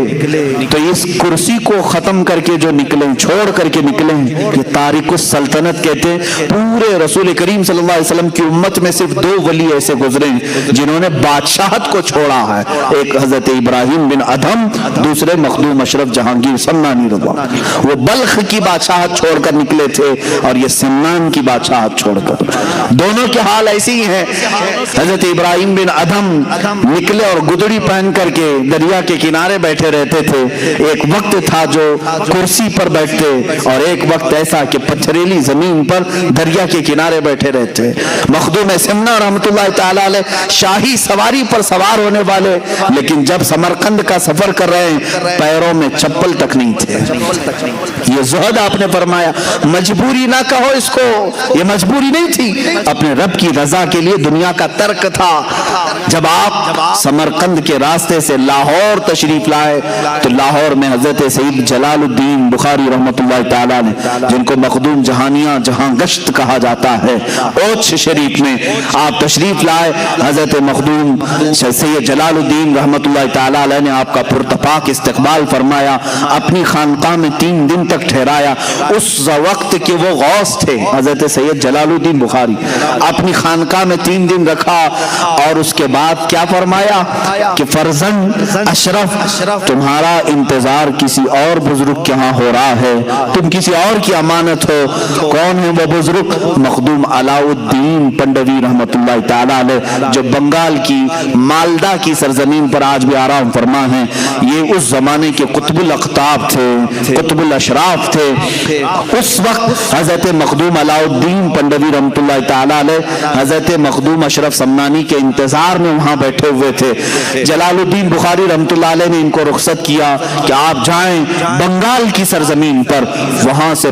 تو اس کرسی کو ختم کر کے جو نکلے، چھوڑ کر کے نکلے، یہ تارک السلطنت کہتے ہیں۔ پورے رسول کریم صلی اللہ علیہ وسلم کی امت میں صرف 2 ولی ایسے گزرے جنہوں نے بادشاہت کو چھوڑا ہے، ایک حضرت ابراہیم بن ادھم، دوسرے مخدوم اشرف جہانگیر سمنانی رضی اللہ عنہ۔ وہ بلخ کی بادشاہت چھوڑ کر نکلے تھے اور یہ سمنان کی بادشاہت چھوڑ کر، دونوں کے حال ایسے ہی ہیں۔ حضرت ابراہیم بن ادھم نکلے اور گدڑی پہن کر کے دریا کے کنارے بیٹھے رہتے تھے۔ ایک وقت تھا جو کرسی پر بیٹھتے اور ایک وقت ایسا کہ پتھریلی زمین پر دریا کے کنارے بیٹھے رہتے۔ مخدوم سمنا رحمت اللہ تعالی علیہ شاہی سواری پر سوار ہونے والے، لیکن جب سمرقند کا سفر کر رہے ہیں پیروں میں چپل تک نہیں تھے۔ یہ زہد آپ نے فرمایا، مجبوری نہ کہو اس کو، یہ مجبوری نہیں تھی، اپنے رب کی رضا کے لیے دنیا کا ترک تھا۔ جب آپ سمرقند کے راستے سے لاہور تشریف لائے تو لاہور میں حضرت سید جلال الدین بخاری رحمت اللہ تعالیٰ نے، جن کو مخدوم جہانیاں جہاں گشت کہا جاتا ہے، اوچھ شریف میں آپ تشریف لائے۔ حضرت مخدوم سید جلال الدین رحمت اللہ تعالیٰ علیہ نے آپ کا پرتپاک استقبال فرمایا، اپنی خانقاہ میں 3 دن تک ٹھہرایا۔ اس وقت کے وہ غوث تھے حضرت سید جلال الدین بخاری، اپنی خانقاہ میں 3 دن رکھا اور اس کے بعد کیا فرمایا کہ فرزند اشرف تمہارا انتظار کسی اور بزرگ کے ہاں ہو رہا ہے، تم کسی اور کی امانت ہو۔ کون ہے وہ بزرگ؟ مخدوم علاء الدین پنڈوی رحمت اللہ تعالیٰ علیہ، جو بنگال کی مالدہ کی سرزمین پر آج بھی آرام فرما ہیں۔ یہ اس زمانے کے قطب الاقطاب تھے، قطب الاشراف تھے۔ اس وقت حضرت مخدوم علاء الدین پنڈوی رحمت اللہ تعالیٰ علیہ حضرت مخدوم اشرف سمنانی کے انتظار میں وہاں بیٹھے ہوئے تھے۔ جلال الدین بخاری رحمت اللہ علیہ نے ان کو رخصت کیا کہ آپ جائیں بنگال کی سرزمین پر، وہاں سے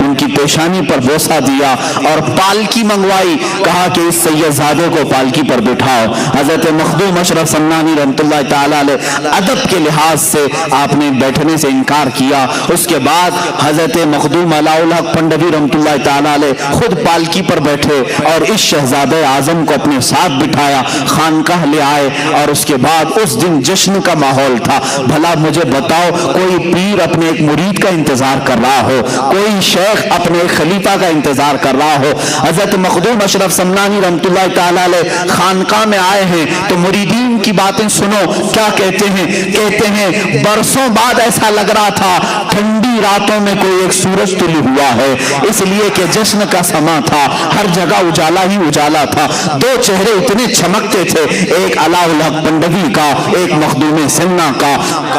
ان کی پیشانی پر بوسہ دیا اور پالکی منگوائی. کہا کہ اس سید زادے کو پالکی پر بٹھاؤ. حضرت مخدوم اشرف سمنانی رحمۃ اللہ تعالی علیہ ادب کے لحاظ سے آپ نے بیٹھنے سے انکار کیا. اس کے بعد حضرت مخدوم علاء الحق پنڈوی رحمۃ اللہ تعالی علیہ خود پالکی پر بیٹھے اور اس شہزادہ اعظم کو اپنے ساتھ بٹھایا, خانقاہ لے آئے اور اس کے بعد اس دن جشن کا ماحول تھا. بھلا مجھے بتاؤ, کوئی پیر اپنے ایک مرید کا انتظار کر رہا ہو, کوئی شیخ اپنے ایک خلیفہ کا انتظار کر رہا ہو. حضرت مخدوم اشرف سمنانی رحمۃ اللہ تعالی علیہ خانقاہ میں آئے ہیں تو مریدین کی باتیں سنو. کیا کہتے ہیں؟ کہتے ہیں برسوں بعد ایسا لگ رہا تھا ٹھنڈی راتوں میں کوئی ایک سورج طلوع ہوا ہے, اس لیے کہ جشن کا سما تھا, ہر جگہ اجالا ہی اجالا تھا. دو چہرے اتنے چمکتے تھے, ایک علاء الحق پنڈوی کا, ایک مخدوم سمنا کا.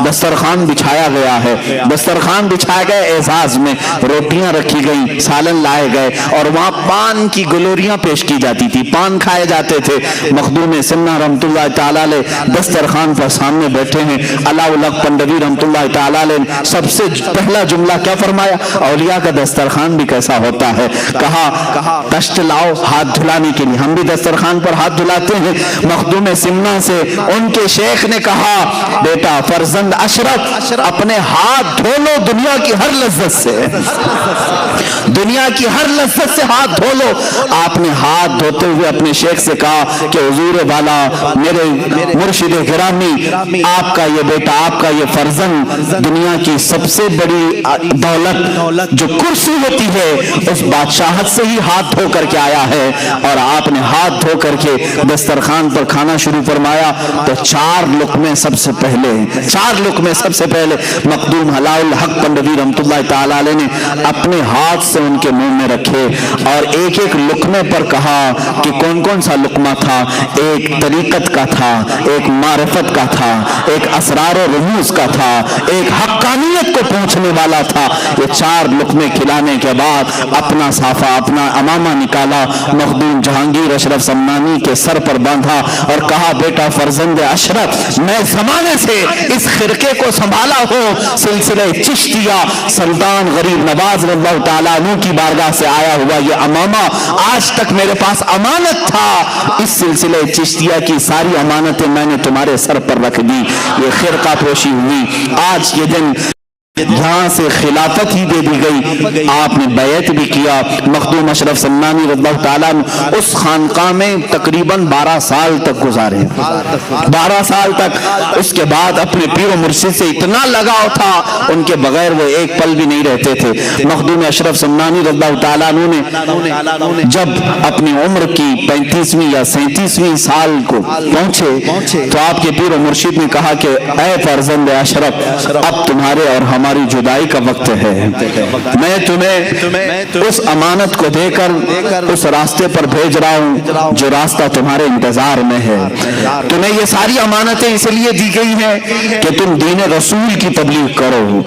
دسترخوان بچھایا گیا ہے, دسترخوان بچھائے گئے, اعزاز میں روٹیاں رکھی گئیں, سالن لائے گئے اور وہاں پان کی گلوریاں پیش کی جاتی تھی, پان کھائے جاتے تھے. مخدوم سمنا رحمۃ اللہ تعالی علیہ دسترخوان پر سامنے بیٹھے ہیں. علاء الحق پنڈوی رحمۃ اللہ تعالی علیہ سب سے پہلا جملہ کیا فرمایا؟ اولیاء کا دسترخوان بھی کیسا ہوتا ہے. کہا تشت لاؤ ہاتھ دھلانے کے لیے, ہم بھی دسترخوان پر ہاتھ دھلاتے ہیں. مخدوم سمنا سے ان کے شیخ نے کہا, بیٹا فرزند اشرف اپنے ہاتھ دھو لو دنیا کی ہر لذت سے, دنیا کی ہر لذت سے ہاتھ دھو لو. آپ نے ہاتھ دھوتے ہوئے اپنے شیخ سے کہا کہ حضور والا, میرے مرشد گرامی, آپ کا یہ بیٹا, آپ کا یہ فرزند دنیا کی سب سے بڑی دولت جو کرسی ہوتی ہے اس بادشاہت سے ہی ہاتھ دھو کر کے آیا ہے. اور آپ نے ہاتھ دھو کر کے دسترخوان پر کھانا شروع فرمایا تو 4 لقمے سب سے پہلے مخدوم علاء الحق پنڈوی رحمۃ اللہ تعالی علیہ نے اپنے ہاتھ سے ان کے منہ میں رکھے اور ایک ایک لقمے پر کہا کہ کون کون سا لقمہ تھا. ایک طریقت کا تھا, ایک معرفت کا تھا, ایک اسرار و رموز کا تھا, ایک حقانیت کو پہنچنے والا تھا. یہ 4 لقمے کھلانے کے بعد اپنا صافہ, اپنا امامہ نکالا, مخدوم جہانگیر اشرف سمنانی کے سر پر باندھا اور کہا, بیٹا فرزند اشرف, میں زمانے سے اس خرقے کو سنبھالا ہوں, سلسلہ چشتیہ سلطان غریب نواز رضی اللہ تعالیٰ عنہ کی بارگاہ سے آیا ہوا یہ امامہ آج تک میرے پاس امانت تھا. اس سلسلہ چشتیہ کی ساری امانتیں میں نے تمہارے سر پر رکھ دی. یہ خرقہ پوشی ہوئی, آج یہ دن یہاں سے خلافت ہی دے دی گئی. آپ نے بیعت بھی کیا. مخدوم اشرف سمنانی رضی اللہ تعالیٰ اس خانقاہ میں تقریباً 12 سال تک گزارے, 12 سال تک. اس کے بعد اپنے پیر و مرشد سے اتنا لگاؤ تھا, ان کے بغیر وہ ایک پل بھی نہیں رہتے تھے. مخدوم اشرف سمنانی رضی اللہ تعالیٰ نے جب اپنی عمر کی 35ویں یا 37ویں سال کو پہنچے تو آپ کے پیر و مرشد نے کہا کہ اے فرزند اشرف, اب تمہارے اور ہماری جدائی کا وقت ہے. میں تمہیں اس امانت کو دے کر اس راستے پر بھیج رہا ہوں جو راستہ تمہارے انتظار میں ہے. تمہیں یہ ساری امانتیں اس لیے دی گئی ہیں کہ تم دین رسول کی تبلیغ کرو,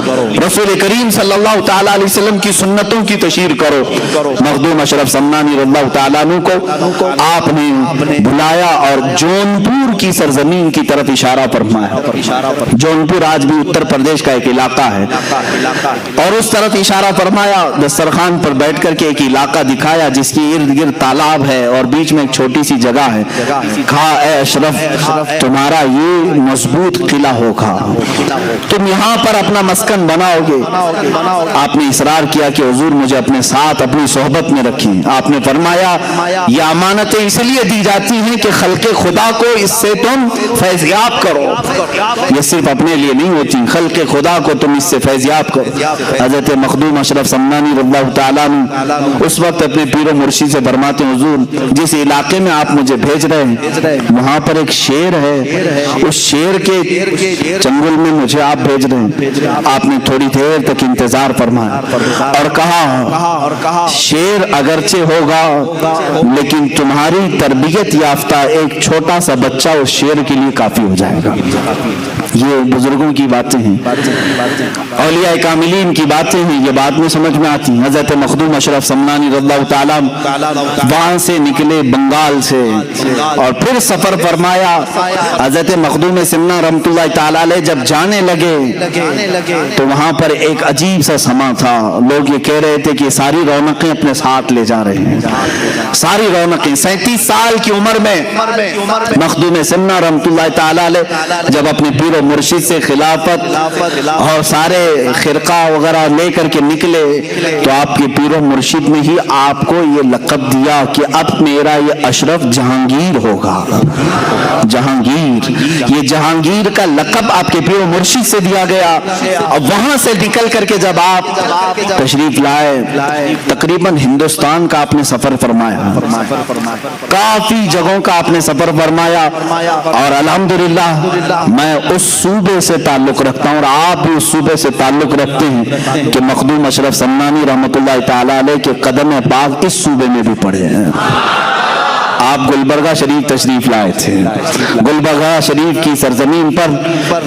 رسول کریم صلی اللہ تعالی علیہ وسلم کی سنتوں کی تشہیر کرو. مخدوم اشرف سمنانی رضی اللہ تعالیٰ عنہ کو آپ نے بلایا اور جونپور کی سرزمین کی طرف اشارہ فرمایا. جونپور آج بھی اتر پردیش کا ایک علاقہ ہے, اور اس طرف اشارہ فرمایا. دسترخوان پر بیٹھ کر کے ایک علاقہ دکھایا جس کی ارد گرد تالاب ہے اور بیچ میں ایک چھوٹی سی جگہ ہے. کہا, اے اشرف, تمہارا یہ مضبوط قلعہ ہوگا, تم یہاں پر اپنا مسکن بناؤ گے. آپ نے اصرار کیا کہ حضور مجھے اپنے ساتھ اپنی صحبت میں رکھیں. آپ نے فرمایا یہ امانتیں اس لیے دی جاتی ہیں کہ خلق خدا کو اس سے تم فیضیاب کرو. یہ صرف اپنے لیے نہیں ہوتی, خلق خدا کو تم اس سے فیضیاب کرو. حضرت مخدوم اشرف سمنانی رضی اللہ تعالیٰ عنہ اس وقت اپنے پیر و مرشد سے فرماتے ہیں, حضور جس علاقے میں آپ مجھے بھیج رہے ہیں وہاں پر ایک شیر ہے, اس شیر کے چنگل میں مجھے آپ بھیج رہے ہیں. آپ نے تھوڑی دیر تک انتظار فرمایا اور کہا, شیر اگرچہ ہوگا لیکن تمہاری تربیت یافتہ ایک چھوٹا سا بچہ اس شیر کے لیے کافی ہو جائے گا. یہ بزرگوں کی باتیں ہیں، اولیاء کاملین کی باتیں ہیں، یہ بات میں سمجھ میں آتی ہیں۔ حضرت مخدوم اشرف سمنانی رضی اللہ تعالیٰ وہاں سے نکلے بنگال سے اور پھر سفر فرمایا۔ حضرت مخدوم سمنا رحمۃ اللہ تعالیٰ علیہ جب جانے لگے تو وہاں پر ایک عجیب سا سما تھا، لوگ یہ کہہ رہے تھے کہ ساری رونقیں اپنے ساتھ لے جا رہے ہیں، ساری رونقیں۔ 37 سال کی عمر میں مخدوم سمنا رحمۃ اللہ تعالیٰ علیہ جب اپنے پیر و مرشد سے خلافت اور سارے خرقہ وغیرہ لے کر کے نکلے تو آپ کے پیر و مرشد نے ہی آپ کو یہ لقب دیا کہ اب میرا یہ اشرف جہانگیر ہوگا۔ جہانگیر، یہ جہانگیر کا لقب آپ کے پیر و مرشد سے دیا گیا۔ اور وہاں سے نکل کر کے جب آپ تشریف لائے، تقریباً ہندوستان کا آپ نے سفر فرمایا، کافی جگہوں کا آپ نے سفر فرمایا، اور الحمدللہ میں اس صوبے سے تعلق رکھتا ہوں اور آپ بھی اس صوبے سے تعلق رکھتے ہیں کہ مخدوم اشرف سمنانی رحمۃ اللہ تعالیٰ علیہ کے قدم پاک اس صوبے میں بھی پڑے ہیں۔ آپ گلبرگہ شریف تشریف لائے تھے، گلبرگہ شریف کی سرزمین پر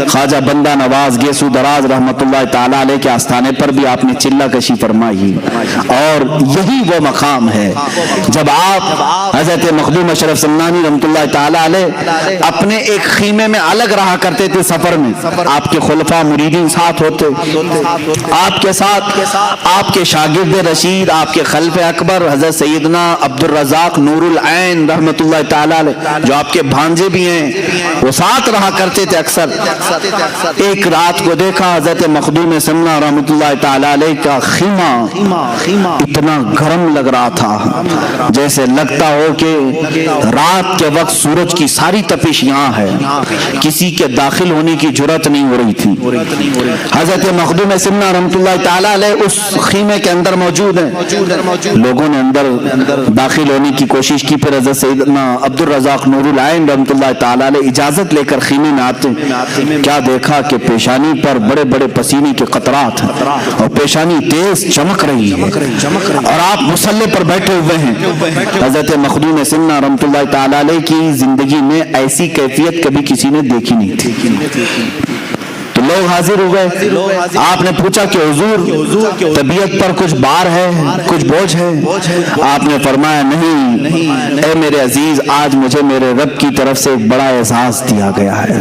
خواجہ بندہ نواز گیسو دراز رحمۃ اللہ تعالیٰ علیہ کے آستانے پر بھی آپ نے چلہ کشی فرمائی، اور یہی وہ مقام ہے جب آپ حضرت مخدوم اشرف سمنانی رحمۃ اللہ تعالیٰ علیہ اپنے ایک خیمے میں الگ رہا کرتے تھے سفر میں، آپ کے خلفاء مریدین ساتھ ہوتے، آپ کے ساتھ آپ کے شاگرد رشید، آپ کے خلف اکبر حضرت سیدنا عبد الرزاق نور العین رحمت اللہ تعالیٰ علیہ جو آپ کے بھانجے بھی ہیں، وہ ساتھ رہا کرتے تھے اکثر۔ ایک رات کو دیکھا حضرت مخدوم سمنا رحمت اللہ تعالیٰ علیہ کا خیمہ اتنا گرم لگ رہا تھا جیسے لگتا ہو کہ رات کے وقت سورج کی ساری تپش یہاں ہے، کسی کے داخل ہونے کی جرات نہیں ہو رہی تھی۔ حضرت مخدوم سمنا رحمت اللہ تعالیٰ علیہ اس خیمے کے اندر موجود ہیں، لوگوں نے اندر داخل ہونے کی کوشش کی، پھر حضرت سیدنا عبد الرزاق نور العین رحمۃ اللہ تعالیٰ علیہ اجازت لے کر خیمے میں آتے، کیا دیکھا کہ پیشانی پر بڑے بڑے پسینے کے قطرات ہیں اور پیشانی تیز چمک رہی ہے، اور آپ مصلے پر بیٹھے ہوئے ہیں۔ حضرت مخدوم سمنا رحمۃ اللہ تعالیٰ علیہ کی زندگی میں ایسی کیفیت کبھی کسی نے دیکھی نہیں تھی۔ تو لوگ حاضر ہو گئے، آپ نے پوچھا کہ حضور طبیعت پر کچھ بار ہے، کچھ بوجھ ہے؟ آپ نے فرمایا نہیں اے میرے عزیز، آج مجھے میرے رب کی طرف سے ایک بڑا اعزاز دیا گیا ہے،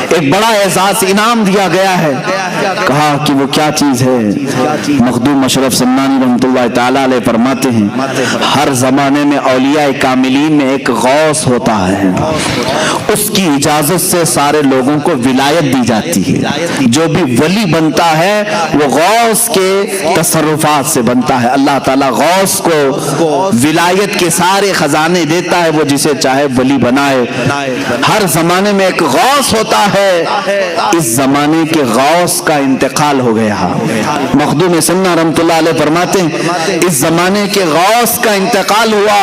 ایک بڑا اعزاز انعام دیا گیا ہے۔ کہا کہ وہ کیا چیز ہے؟ مخدوم اشرف سمنانی رحمۃ اللہ تعالیٰ علیہ فرماتے ہیں ہر زمانے میں اولیاء کاملین میں ایک غوث ہوتا ہے، اس کی اجازت سے سارے لوگوں کو ولایت دی جاتی ہے، جو بھی ولی بنتا ہے وہ غوث کے تصرفات سے بنتا ہے۔ اللہ تعالیٰ غوث کو ولایت کے سارے خزانے دیتا ہے، وہ جسے چاہے ولی بنائے۔ ہر زمانے میں ایک غوث ہوتا ہے، اس زمانے کے غوث کا انتقال ہو گیا۔ مخدوم سمنا رحمۃ اللہ علیہ فرماتے ہیں اس زمانے کے غوث کا انتقال ہوا،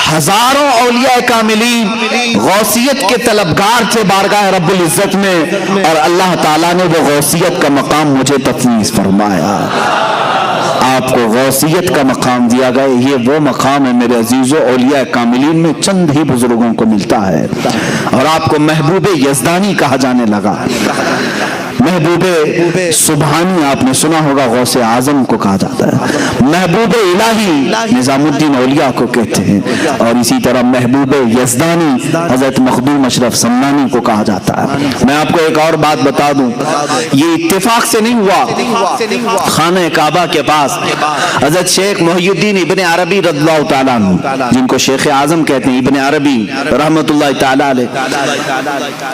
ہزاروں اولیاء کاملین غوثیت کے طلبگار تھے بارگاہ رب العزت میں، اور اللہ تعالیٰ نے وہ غوثیت کا مقام مجھے تفویض فرمایا، آپ کو غوثیت کا مقام دیا گیا۔ یہ وہ مقام ہے میرے عزیزوں، اولیاء کاملین میں چند ہی بزرگوں کو ملتا ہے، اور آپ کو محبوب یزدانی کہا جانے لگا۔ محبوب سبحانی آپ نے سنا ہوگا، غوث اعظم کو کہا جاتا ہے، محبوب الہی نظام الدین اولیاء کو کہتے ہیں، اور اسی طرح محبوب یزدانی حضرت مخدوم اشرف سمنانی کو کہا جاتا ہے۔ میں آپ کو ایک اور بات بتا دوں، یہ اتفاق سے نہیں ہوا، خانہ کعبہ کے پاس حضرت شیخ محی الدین ابن عربی رضی اللہ تعالیٰ عنہ، جن کو شیخ اعظم کہتے ہیں، ابن عربی رحمت اللہ تعالیٰ علیہ،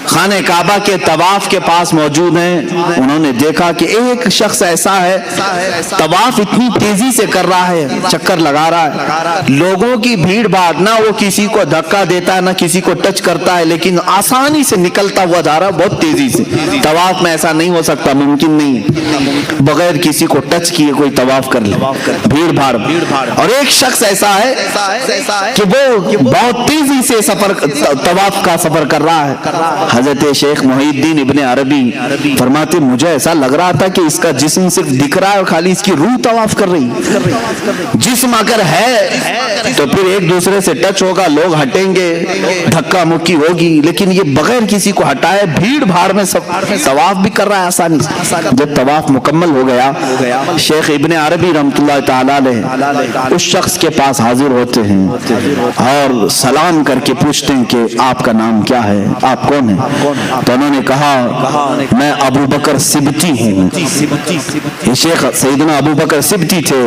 خانہ کعبہ کے طواف کے پاس موجود ہیں۔ انہوں نے دیکھا کہ ایک شخص ایسا ہے طواف اتنی تیزی سے کر رہا ہے، چکر لگا رہا ہے، لوگوں کی بھیڑ بھاڑ، نہ وہ کسی کو دھکا دیتا ہے نہ کسی کو ٹچ کرتا ہے، لیکن آسانی سے نکلتا ہوا جا رہا ہے بہت تیزی سے۔ طواف میں ایسا نہیں ہو سکتا، ممکن نہیں ہے بغیر کسی کو ٹچ کیے کوئی طواف کر لے، بھیڑ بھاڑ۔ اور ایک شخص ایسا ہے کہ وہ بہت تیزی سے طواف کا سفر کر رہا ہے۔ حضرت شیخ محی الدین ابن عربی فرماتے مجھے ایسا لگ رہا تھا کہ اس کا جسم صرف دکھ رہا ہے اور خالی اس کی روح طواف کر رہی. جسم اگر ہے تو پھر ایک دوسرے سے ٹچ ہوگا, لوگ ہٹیں گے, دھکا مکی ہوگی, لیکن یہ بغیر کسی کو ہٹائے بھیڑ بھاڑ میں سب طواف بھی کر رہا ہے آسانی سے. جب طواف مکمل ہو گیا, شیخ ابن عربی رحمۃ اللہ تعالی علیہ اس شخص کے پاس حاضر ہوتے ہیں اور سلام کر کے پوچھتے ہیں کہ آپ کا نام کیا ہے, آپ کون ہیں؟ تو انہوں نے کہا میں ابو بکر سبتی ہوں. یہ شیخ سیدنا ابو بکر سبتی تھے.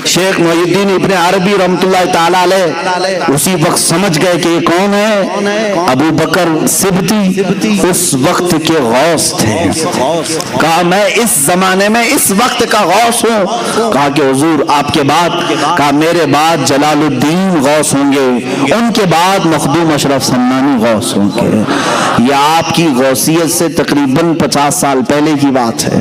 شیخ محی الدین ابن عربی رحمۃ اللہ تعالی علیہ اسی وقت سمجھ گئے کہ یہ کون ہے. ابو بکر سبتی اس وقت کے غوث تھے. کہا میں اس زمانے میں اس وقت کا غوث ہوں. کہا کہ حضور آپ کے بعد؟ کہا میرے بعد جلال الدین غوث ہوں گے, ان کے بعد مخدوم اشرف سمنانی غوث ہوں گے. یہ آپ کی غوثیت سے تقریباً 50 سال پہلے کی بات ہے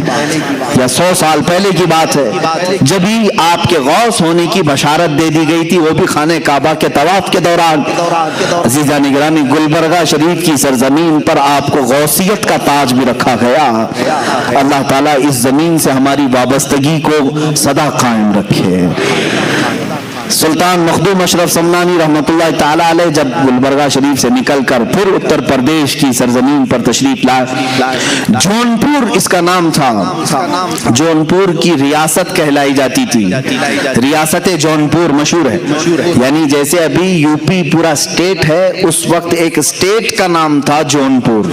یا 100 سال پہلے کی بات ہے, جب ہی آپ کے غوث ہونے کی بشارت دے دی گئی تھی, وہ بھی خانہ کعبہ کے طواف کے دوران. عزیزان گرامی, گلبرگہ شریف کی سرزمین پر آپ کو غوثیت کا تاج بھی رکھا گیا. اللہ تعالیٰ اس زمین سے ہماری وابستگی کو سدا قائم رکھے. سلطان مخدوم اشرف سمنانی رحمۃ اللہ تعالی علیہ جب گلبرگہ شریف سے نکل کر پھر اتر پردیش کی سرزمین پر تشریف لائے, جونپور اس کا نام تھا. جونپور کی ریاست کہلائی جاتی تھی. ریاست جونپور مشہور ہے, یعنی جیسے ابھی یو پی پورا اسٹیٹ ہے, اس وقت ایک اسٹیٹ کا نام تھا جونپور.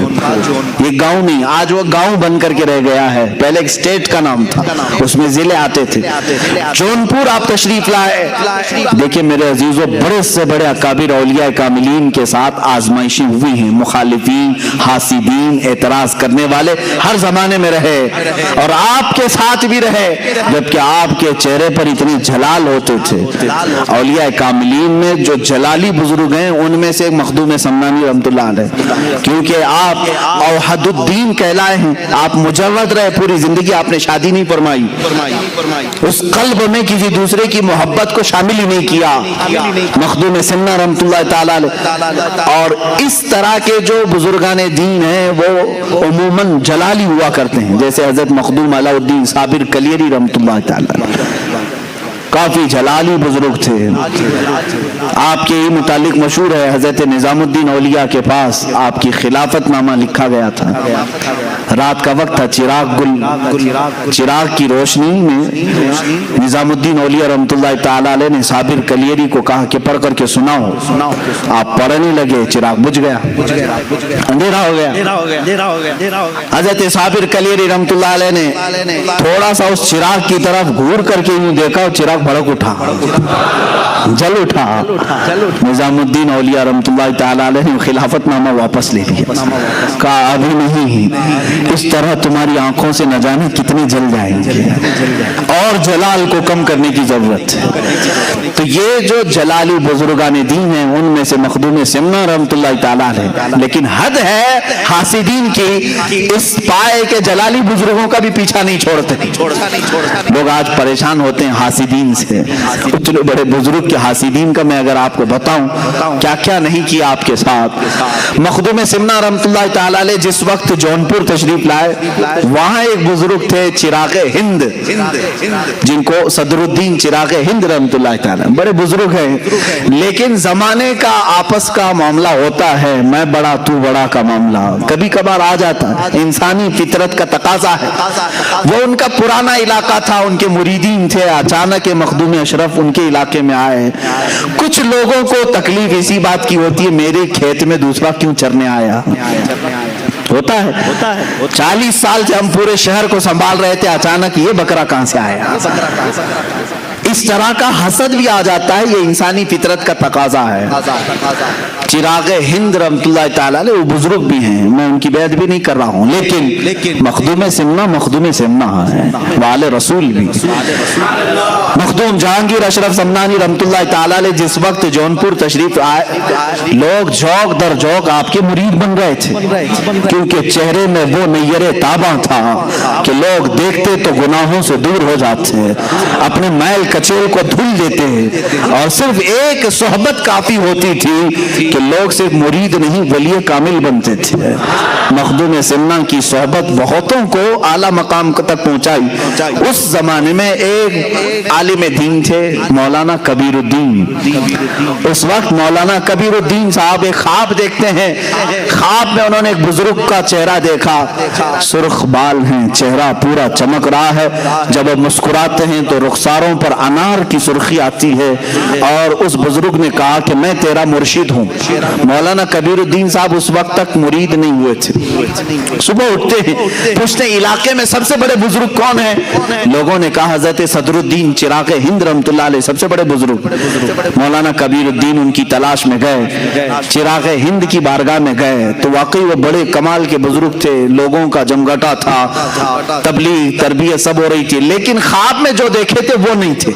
یہ گاؤں نہیں, آج وہ گاؤں بن کر کے رہ گیا ہے, پہلے ایک اسٹیٹ کا نام تھا, اس میں ضلع آتے تھے. جونپور آپ تشریف لائے. دیکھیں میرے عزیزوں, بڑے سے بڑے اکابر اولیاء کاملین کے ساتھ آزمائشیں ہوئی ہیں. مخالفین, حاسدین, اعتراض کرنے والے ہر زمانے میں رہے اور آپ کے ساتھ بھی رہے, جبکہ آپ کے چہرے پر اتنے جلال ہوتے تھے. اولیاء کاملین میں جو جلالی بزرگ ہیں ان میں سے مخدوم سمنانی رحمۃ اللہ علیہ, کیونکہ آپ اوحد الدین کہلائے ہیں. آپ مجرد رہے, پوری زندگی آپ نے شادی نہیں فرمائی, اس قلب میں کسی دوسرے کی محبت کو شامل ہی نہیں کیا. مخدوم سمنا رحمۃ اللہ تعالی علیہ. اور اس طرح کے جو بزرگان دین ہیں وہ عموماً جلالی ہوا کرتے ہیں, جیسے حضرت مخدوم علاء الدین صابر کلیری رحمۃ اللہ تعالی علیہ, کافی جلالی بزرگ تھے. آپ کے ہی متعلق مشہور ہے, حضرت نظام الدین اولیاء کے پاس آپ کی خلافت نامہ لکھا گیا تھا. رات کا وقت تھا, چراغ کی روشنی میں نظام الدین اولیاء رحمۃ اللہ تعالی علیہ نے صابر کلیری کو کہا کہ پڑھ کر کے سناؤ. آپ پڑھنے لگے, چراغ بجھ گیا, اندھیرا ہو گیا. حضرت صابر کلیری رحمۃ اللہ علیہ نے تھوڑا سا اس چراغ کی طرف گھور کر کے یوں دیکھا اور چراغ بھڑک اٹھا, جل اٹھا. نظام الدین اولیاء رحمۃ اللہ تعالی علیہ نے خلافت نامہ واپس لے لیا. کہا ابھی نہیں, اس طرح تمہاری آنکھوں سے نہ جانے کتنے جل جائیں گے, اور جلال کو کم کرنے کی ضرورت ہے. تو یہ جو جلالی بزرگان دین ہیں ان میں سے مخدوم سمنا رحمۃ اللہ تعالی علیہ. لیکن حد ہے حاسدین کی, اس پائے کے جلالی بزرگوں کا بھی پیچھا نہیں چھوڑتے. لوگ آج پریشان ہوتے ہیں حاسدین سے. اتنے بڑے بزرگ کے حاسدین کا میں اگر آپ کو بتاؤں کیا کیا نہیں کیا آپ کے ساتھ. مخدوم سمنا رحمۃ اللہ تعالی علیہ جس وقت جونپور تشریف لائے, وہاں ایک بزرگ تھے چراغ ہند, جن کو صدر الدین چراغ ہند رحمۃ اللہ تعالی, بڑے بزرگ ہیں. لیکن زمانے کا آپس کا معاملہ ہوتا ہے, میں بڑا تو بڑا کا معاملہ کبھی کبھار آ جاتا ہے, انسانی فطرت کا تقاضا ہے. وہ ان کا پرانا علاقہ تھا, ان کے مریدین تھے, اچانک مخدوم اشرف ان کے علاقے میں آئے. کچھ لوگوں کو تکلیف اسی بات کی ہوتی ہے, میرے کھیت میں دوسرا کیوں چرنے آیا. ہوتا ہے 40 سال سے ہم پورے شہر کو سنبھال رہے تھے, اچانک یہ بکرا کہاں سے آیا. اس طرح کا حسد بھی آ جاتا ہے, یہ انسانی فطرت کا تقاضا ہے. چراغ ہند رحمۃ اللہ تعالی علیہ وہ بزرگ بھی ہیں, میں ان کی بیعت بھی نہیں کر رہا ہوں, لیکن مخدوم سمنا ہے, وال رسول بھی. مخدوم جہانگیر اشرف سمنانی رحمۃ اللہ تعالی علیہ جس وقت جونپور تشریف آئے، لوگ جھوک در جھوک آپ کے مرید بن رہے تھے، کیونکہ چہرے میں وہ نیر تاباں تھا کہ لوگ دیکھتے تو گناہوں سے دور ہو جاتے ہیں، اپنے میل کچیل کو دھل دیتے ہیں، اور صرف ایک صحبت کافی ہوتی تھی کہ لوگ صرف مرید نہیں ولی کامل بنتے تھے۔ مخدوم سمنا کی صحبت بہتوں کو اعلیٰ مقام تک پہنچائی۔ اس زمانے میں ایک عالم دین تھے مولانا کبیر الدین۔ اس وقت مولانا کبیر الدین صاحب ایک خواب دیکھتے ہیں، خواب میں انہوں نے ایک بزرگ کا چہرہ دیکھا، سرخ بال ہیں، چہرہ پورا چمک رہا ہے، جب وہ مسکراتے ہیں تو رخساروں پر انار کی سرخی آتی ہے، اور اس بزرگ نے کہا کہ میں تیرا مرشد ہوں۔ مولانا کبیر الدین صاحب اس وقت تک مرید نہیں ہوئے تھے۔ صبح اٹھتے ہیں، پوچھتے ہیں علاقے میں سب سے بڑے بزرگ کون ہیں؟ لوگوں نے کہا حضرت صدر الدین چراغ ہند رحمۃ اللہ علیہ سب سے بڑے بزرگ۔ مولانا کبیر الدین ان کی تلاش میں گئے، چراغ ہند کی بارگاہ میں گئے تو واقعی وہ بڑے کمال کے بزرگ تھے، لوگوں کا جمگٹا تھا، تبلیغ تربیت سب ہو رہی تھی، لیکن خواب میں جو دیکھے تھے وہ نہیں تھے۔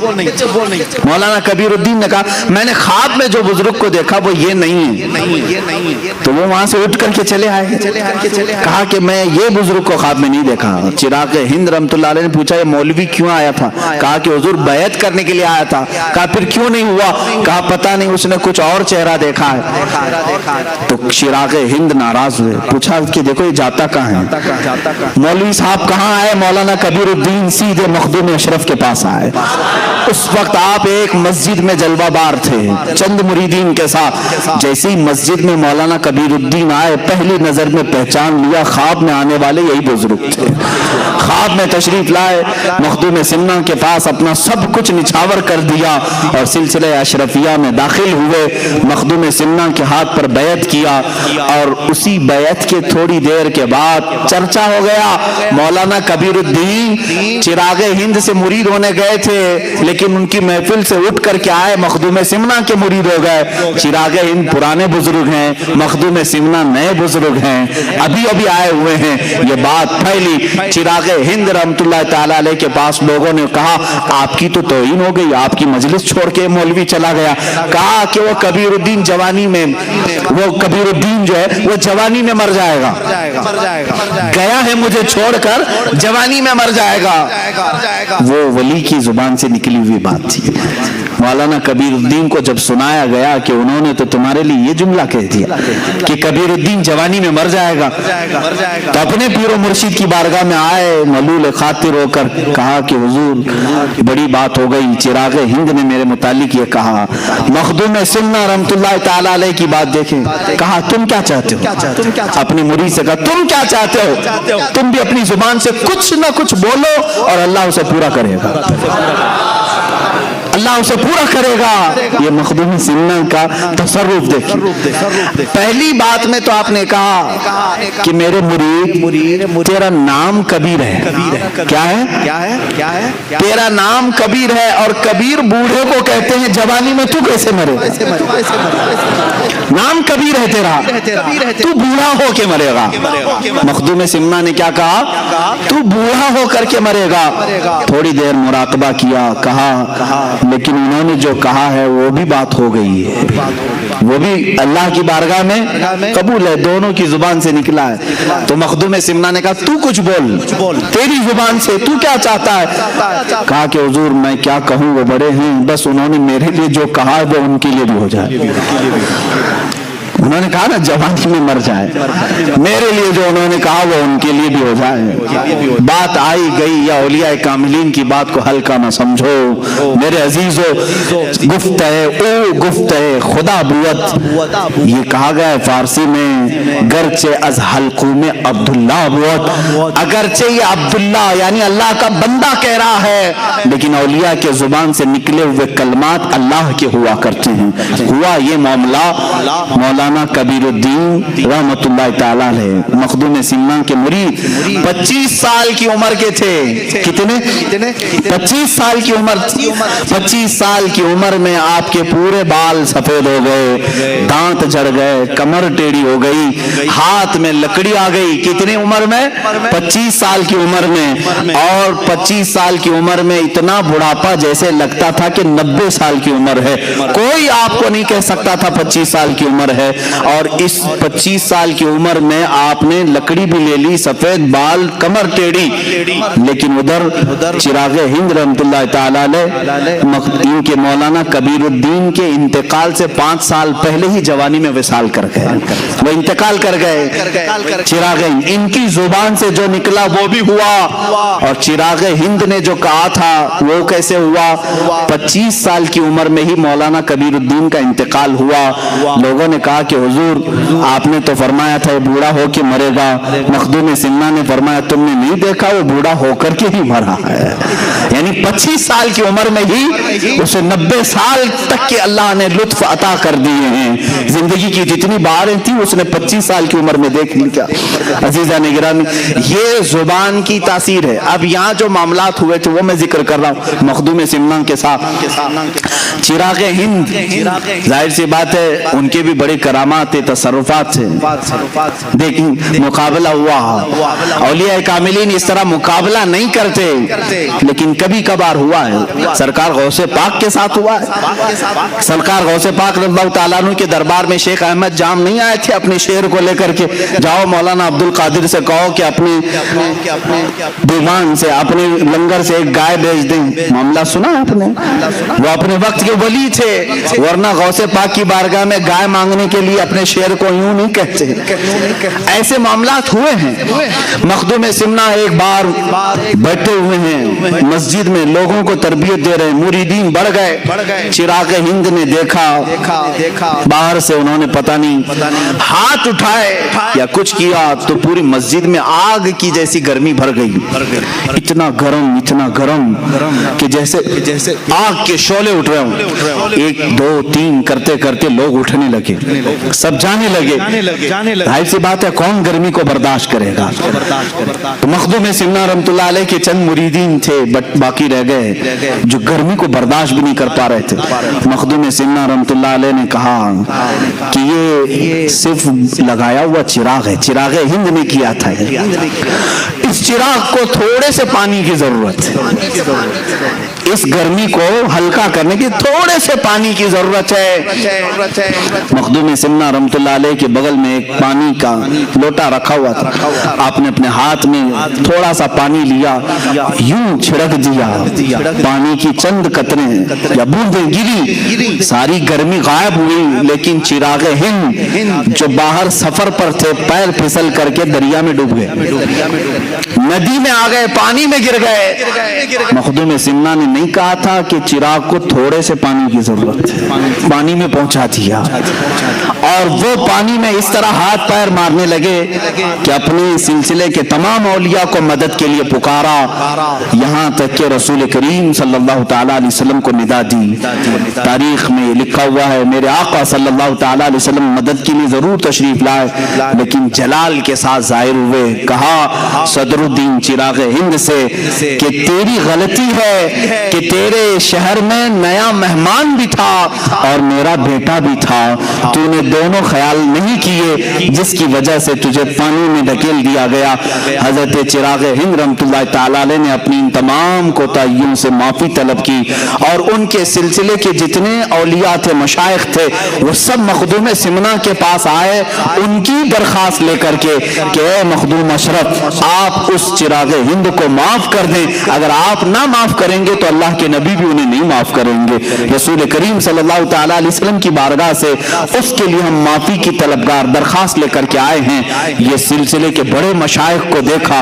مولانا کبیر الدین نے کہا میں نے خواب میں جو بزرگ کو دیکھا وہ یہ نہیں ہے۔ تو وہ وہاں سے اٹھ کر کے چلے آئے، کہا کہ میں یہ بزرگ کو خواب میں نہیں دیکھا۔ چراغ ہند رحمۃ اللہ علیہ نے پوچھا یہ مولوی کیوں آیا تھا؟ کہا کہ حضور بیعت کرنے کے لیے آیا تھا۔ کہا پھر کیوں نہیں ہوا؟ کہا پتہ نہیں، اس نے کچھ اور چہرہ دیکھا ہے۔ تو چراغ ہند ناراض ہوئے، پوچھا کہ دیکھو یہ جاتا کہاں ہے؟ مولوی صاحب کہاں آئے؟ مولانا کبیر الدین سیدھے مخدوم اشرف کے پاس آئے۔ اس وقت آپ ایک مسجد میں جلوہ بار تھے چند مریدین کے ساتھ، جیسی مسجد میں مولانا کبیر الدین آئے پہلی نظر میں پہچان لیا خواب میں آنے والے یہی بزرگ تھے۔ خواب میں تشریف لائے، مخدوم سمنا کے پاس اپنا سب کچھ نچھاور کر دیا اور سلسلہ اشرفیہ میں داخل ہوئے۔ مخدوم سمنا کے ہاتھ پر بیعت کیا، اور اسی بیعت کے تھوڑی دیر کے بعد چرچا ہو گیا مولانا کبیر الدین چراغ ہند سے مرید ہونے گئے تھے، لیکن ان کی محفل سے اٹھ کر کے آئے مخدوم سمنا کے مرید ہو گئے۔ چراغ ہند پرانے بزرگ ہیں، مخدوم سمنا نئے بزرگ ہیں، ابھی ابھی آئے ہوئے ہیں۔ یہ بات پھیلی، چراغ ہند رحمۃ اللہ تعالی علیہ کے پاس لوگوں نے کہا آپ کی تو توہین ہو گئی، آپ کی مجلس چھوڑ کے مولوی چلا گیا۔ کہا کہ وہ کبیر الدین جوانی میں، وہ کبیر الدین جو ہے وہ جوانی میں مر جائے گا، گیا ہے مجھے چھوڑ کر جوانی میں مر جائے گا۔ وہ ولی کی زبان سے نکلی ہوئی بات تھی۔ مولانا کبیر الدین کو جب سنایا گیا کہ انہوں نے تو تمہارے لیے یہ جملہ کہہ دیا کہ کبیر الدین جوانی میں مر جائے گا، تو اپنے پیر و مرشد کی بارگاہ میں آئے ملول خاطر ہو کر، کہا کہ حضور بڑی بات ہو گئی، چراغ ہند نے میرے متعلق یہ کہا۔ مخدوم سمنا رحمۃ اللہ تعالی علیہ کی بات دیکھیں، کہا تم کیا چاہتے ہو؟ اپنے مرید سے کہا تم کیا چاہتے ہو؟ تم بھی اپنی زبان سے کچھ نہ کچھ بولو اور اللہ اسے پورا کرے گا، اللہ اسے پورا کرے گا۔ یہ مخدوم سمنا کا تصرف دیکھیں۔ پہلی بات میں تو آپ نے کہا کہ میرے مرید تیرا نام کبیر ہے۔ کیا ہے؟ تیرا نام کبیر ہے، اور کبیر بوڑھے کو کہتے ہیں، جوانی میں تو کیسے مرے؟ نام کبیر ہے تیرا، تو بوڑھا ہو کے مرے گا۔ مخدوم سمنا نے کیا کہا؟ تو بوڑھا ہو کر کے مرے گا۔ تھوڑی دیر مراقبہ کیا، کہا لیکن انہوں نے جو کہا ہے وہ بھی بات ہو گئی ہے، وہ بھی اللہ کی بارگاہ میں قبول ہے، دونوں کی زبان سے نکلا ہے۔ تو مخدوم سمنا نے کہا تو کچھ بول، تیری زبان سے تو کیا چاہتا ہے؟ کہا کہ حضور میں کیا کہوں، وہ بڑے ہیں، بس انہوں نے میرے لیے جو کہا ہے وہ ان کے لیے بھی ہو جائے۔ انہوں نے کہا نا جوانی میں مر جائے، میرے لیے جو انہوں نے کہا وہ ان کے لیے بھی ہو جائے۔ بات آئی گئی، یا اولیاء کاملین کی بات کو ہلکا نہ سمجھو میرے عزیزو۔ گفت ہے او گفت ہے خدا بوت، یہ کہا گیا ہے فارسی میں، گرچہ از حلقوم عبداللہ بوت، اگرچہ یہ عبداللہ یعنی اللہ کا بندہ کہہ رہا ہے، لیکن اولیاء کے زبان سے نکلے ہوئے کلمات اللہ کے ہوا کرتے ہیں۔ ہوا یہ معاملہ، مولانا مولانا کبیر الدین رحمتullah تعالی علیہ مخدوم سمنا کے مرید 25 سال کی عمر کے تھے. کتنے 25 سال کی عمر. 25 سال کی عمر میں آپ کے پورے بال سفید ہو گئے, دانت جھڑ گئے, کمر ٹیڑھی ہو گئی, ہاتھ میں لکڑی آ گئی. کتنی عمر میں 25 سال کی عمر میں. اور 25 سال کی عمر میں اتنا بڑھاپا جیسے لگتا تھا کہ 90 سال کی عمر ہے. کوئی آپ کو نہیں کہہ سکتا تھا 25 سال کی عمر ہے. اور اس 25 سال کی عمر میں آپ نے لکڑی بھی لے لی, سفید بال, کمر ٹیڑھی. لیکن ادھر چراغ ہند رحمت اللہ تعالی علیہ ان کے مولانا کبیر الدین کے انتقال سے 5 سال پہلے ہی جوانی میں وصال کر گئے, وہ انتقال کر گئے. چراغ ہند ان کی زبان سے جو نکلا وہ بھی ہوا, اور چراغ ہند نے جو کہا تھا وہ کیسے ہوا. 25 سال کی عمر میں ہی مولانا کبیر الدین کا انتقال ہوا. لوگوں نے کہا کہ حضور آپ نے تو فرمایا تھا یہ بوڑھا ہو کے مرے گا. مخدوم سمنا نے فرمایا تم نے نہیں دیکھا وہ بوڑھا ہو کر کے ہی مرا ہے. یعنی 25 سال کی عمر میں ہی اسے 90 سال تک کے اللہ نے لطف عطا کر دیے ہیں. زندگی کی جتنی بہاریں تھی اس نے 25 سال کی عمر میں دیکھ لیا. عزیزان گرامی, یہ زبان کی تاثیر ہے. اب یہاں جو معاملات ہوئے تھے وہ میں ذکر کر رہا ہوں مخدوم سمنا کے ساتھ. چراغ ہند ظاہر سی بات ہے ان کے بھی بڑے کرامات تھے, تصرفات تھے. دیکھیں مقابلہ ہوا, اولیاء کاملین اس طرح مقابلہ نہیں کرتے, لیکن کبھی کبھار ہوا ہے. سرکار غوث پاک کے ساتھ ہوا ہے. سرکار غوث پاک رضی اللہ تعالیٰ عنہ کے دربار میں شیخ احمد جام نہیں آئے تھے اپنے شعر کو لے کر کے, جاؤ مولانا عبد القادر سے کہو کہ اپنے دیوان سے اپنے لنگر سے ایک گائے بھیج دیں. معاملہ سنا آپ نے, وہ اپنے وقت کے ولی تھے, ورنہ غوث پاک کی بارگاہ میں گائے مانگنے کے لیے اپنے شعر کو یوں نہیں کہتے. ایسے معاملات ہوئے ہیں. مخدوم سمنا ایک بار بیٹھے ہوئے ہیں مسجد میں, لوگوں کو تربیت دے رہے ہیں, مریدین بڑھ گئے. چراغ ہند نے دیکھا, باہر سے انہوں نے پتہ نہیں ہاتھ اٹھائے یا کچھ کیا تو پوری مسجد میں آگ کی جیسی گرمی بھر گئی. اتنا گرم کہ جیسے آگ کے شعلے اٹھ رہے ہوں. 1 2 3 کرتے کرتے لوگ اٹھنے لگے, سب جانے لگے. ظاہر سی بات ہے کون گرمی کو برداشت کرے گا. تو مخدوم سمنا رحمت اللہ علیہ کے چند مریدین تھے باقی رہ گئے جو گرمی کو برداشت بھی نہیں کر پا رہے تھے. مخدوم سمنا رحمت اللہ علیہ نے کہا کہ یہ صرف لگایا ہوا چراغ ہے, چراغ ہند نے کیا تھا. اس چراغ کو تھوڑے سے پانی کی ضرورت ہے, اس گرمی کو ہلکا کرنے کی تھوڑے سے پانی کی ضرورت ہے. مخدوم سمنا رحمت اللہ علیہ کے بغل میں ایک پانی کا لوٹا رکھا ہوا تھا. آپ نے اپنے ہاتھ میں تھوڑا سا پانی لیا, یوں چھڑک دیا, پانی کی چند قطریں یا بوندیں گری, ساری گرمی غائب ہوئی. لیکن چراغ ہند جو باہر سفر پر تھے پیر پھسل کر کے دریا میں ڈوب گئے, ندی میں آ گئے, پانی میں گر گئے. مخدوم سمنا نے نہیں کہا تھا کہ چراغ کو تھوڑے سے پانی کی ضرورت ہے, پانی میں پہنچا دیا. اور وہ پانی میں اس طرح ہاتھ پیر مارنے لگے کہ اپنے سلسلے کے تمام اولیاء کو مدد کے لیے پکارا, یہاں تک کہ رسول کریم صلی اللہ تعالیٰ علیہ وسلم کو ندا دی. تاریخ میں لکھا ہوا ہے میرے آقا صلی اللہ تعالیٰ علیہ وسلم مدد کے لیے ضرور تشریف لائے, لیکن جلال کے ساتھ ظاہر ہوئے. کہا صدر الدین چراغ ہند سے کہ تیری غلطی ہے کہ تیرے شہر میں نیا مہمان بھی تھا اور میرا بیٹا بھی تھا, تو نے دونوں خیال نہیں کیے جس کی وجہ سے تجھے پانی میں ڈھکیل دیا گیا. حضرت چراغ ہند رحمت اللہ تعالیٰ علیہ نے اپنی ان تمام کوتاہیوں سے معافی طلب کی, اور ان کے سلسلے کے جتنے اولیاء تھے, مشائخ تھے, وہ سب مخدوم سمنا کے پاس آئے ان کی درخواست لے کر کے کہ اے مخدوم اشرف آپ اس چراغ ہند کو معاف کر دیں, اگر آپ نہ معاف کریں گے تو اللہ کے نبی بھی انہیں نہیں معاف کریں گے. رسول کریم صلی اللہ تعالیٰ علیہ وسلم کی بارگاہ سے اس کے لیے ہم معافی کی طلبگار درخواست لے کر کے آئے ہیں. یہ سلسلے کے بڑے مشائخ کو دیکھا,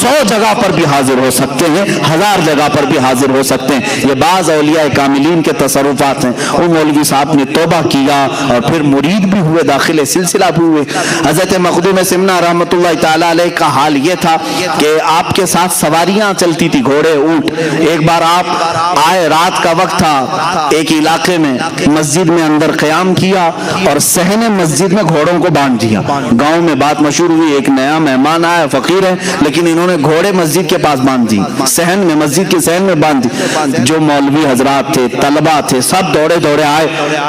100 جگہ پر بھی حاضر ہو سکتے ہیں، 1000 جگہ پر بھی حاضر ہو سکتے ہیں۔ یہ بعض اولیاء کاملین کے تصرفات ہیں۔ وہ مولوی صاحب نے توبہ کیا اور پھر مرید بھی ہوئے، داخل سلسلہ بھی ہوئے۔ حضرت مخدوم سمنہ رحمۃ اللہ تعالی علیہ کا حال یہ تھا کہ آپ کے ساتھ سواریاں چلتی تھی، گھوڑے، اونٹ۔ ایک بار آپ آئے، رات کا وقت تھا، ایک علاقے میں مسجد میں اندر قیام کیا اور صحن مسجد میں گھوڑوں کو باندھ دیا۔ گاؤں میں بات مشہور ہوئی، ایک نیا مہمان آیا، فقیر ہے، لیکن انہوں نے گھوڑے مسجد کے پاس باندھ دی، صحن میں، مسجد کے صحن میں باندھ دی۔ جو مولوی حضرات تھے، طلبہ تھے، سب دوڑے دوڑے آئے،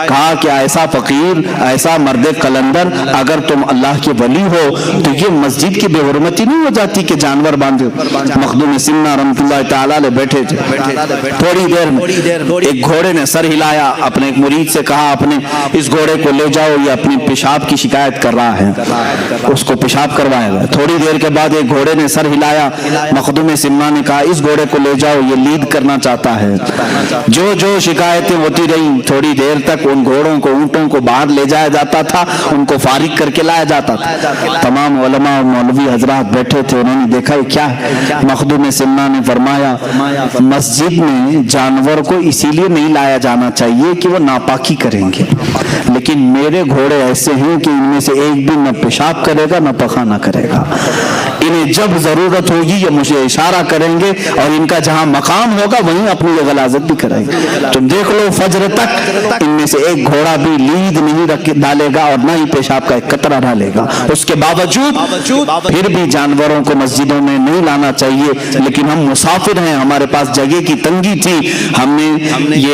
کہا کہ ایسا فقیر، ایسا مرد قلندر، اگر تم اللہ کے ولی ہو تو یہ مسجد کی بے حرمتی نہیں ہو جاتی کہ جانور باندھے؟ مخدوم سمنہ رحمۃ اللہ تعالی علیہ بیٹھے تھے۔ تھوڑی دیر میں ایک گھوڑے نے سر ہلایا، اپنے ایک مرید سے کہا اپنے اس گھوڑے کو لے جاؤ، یہ اپنی پیشاب کی شکایت کر رہا ہے، اس کو پیشاب کروایا گیا۔ تھوڑی دیر کے بعد ایک گھوڑے نے سر ہلایا، مخدوم سمنہ نے کہا اس گھوڑے کو لے جاؤ، یہ لید کرنا چاہتا ہے۔ جو شکایتیں ہوتی رہیں، تھوڑی دیر تک ان گھوڑوں کو، اونٹوں کو باہر لے جایا جاتا تھا، ان کو فارغ کر کے لایا جاتا تھا۔ تمام علماء اور مولوی حضرات بیٹھے تھے، انہوں نے دیکھا یہ کیا ہے۔ مخدوم سمنہ نے فرمایا مسجد میں جانور کو اسی لیے نہیں لایا جانا چاہیے کہ وہ ناپاکی کریں گے، لیکن میرے گھوڑے ایسے ہیں کہ ان میں سے ایک بھی نہ پیشاب کرے گا نہ پخانہ کرے گا، انہیں جب ضرورت ہوگی یہ مجھے اشارہ کریں گے اور ان کا جہاں مقام ہوگا وہیں اپنی یہ غلاظت بھی کریں گے۔ تم دیکھ لو فجر تک ان میں سے ایک گھوڑا بھی لید نہیں ڈالے گا اور نہ ہی پیشاب کا ایک قطرہ ڈالے گا۔ اس کے باوجود پھر بھی جانوروں کو مسجدوں میں نہیں لانا چاہیے، لیکن ہم مسافر ہیں، ہمارے پاس جگہ کی تنگی تھی، ہم نے یہ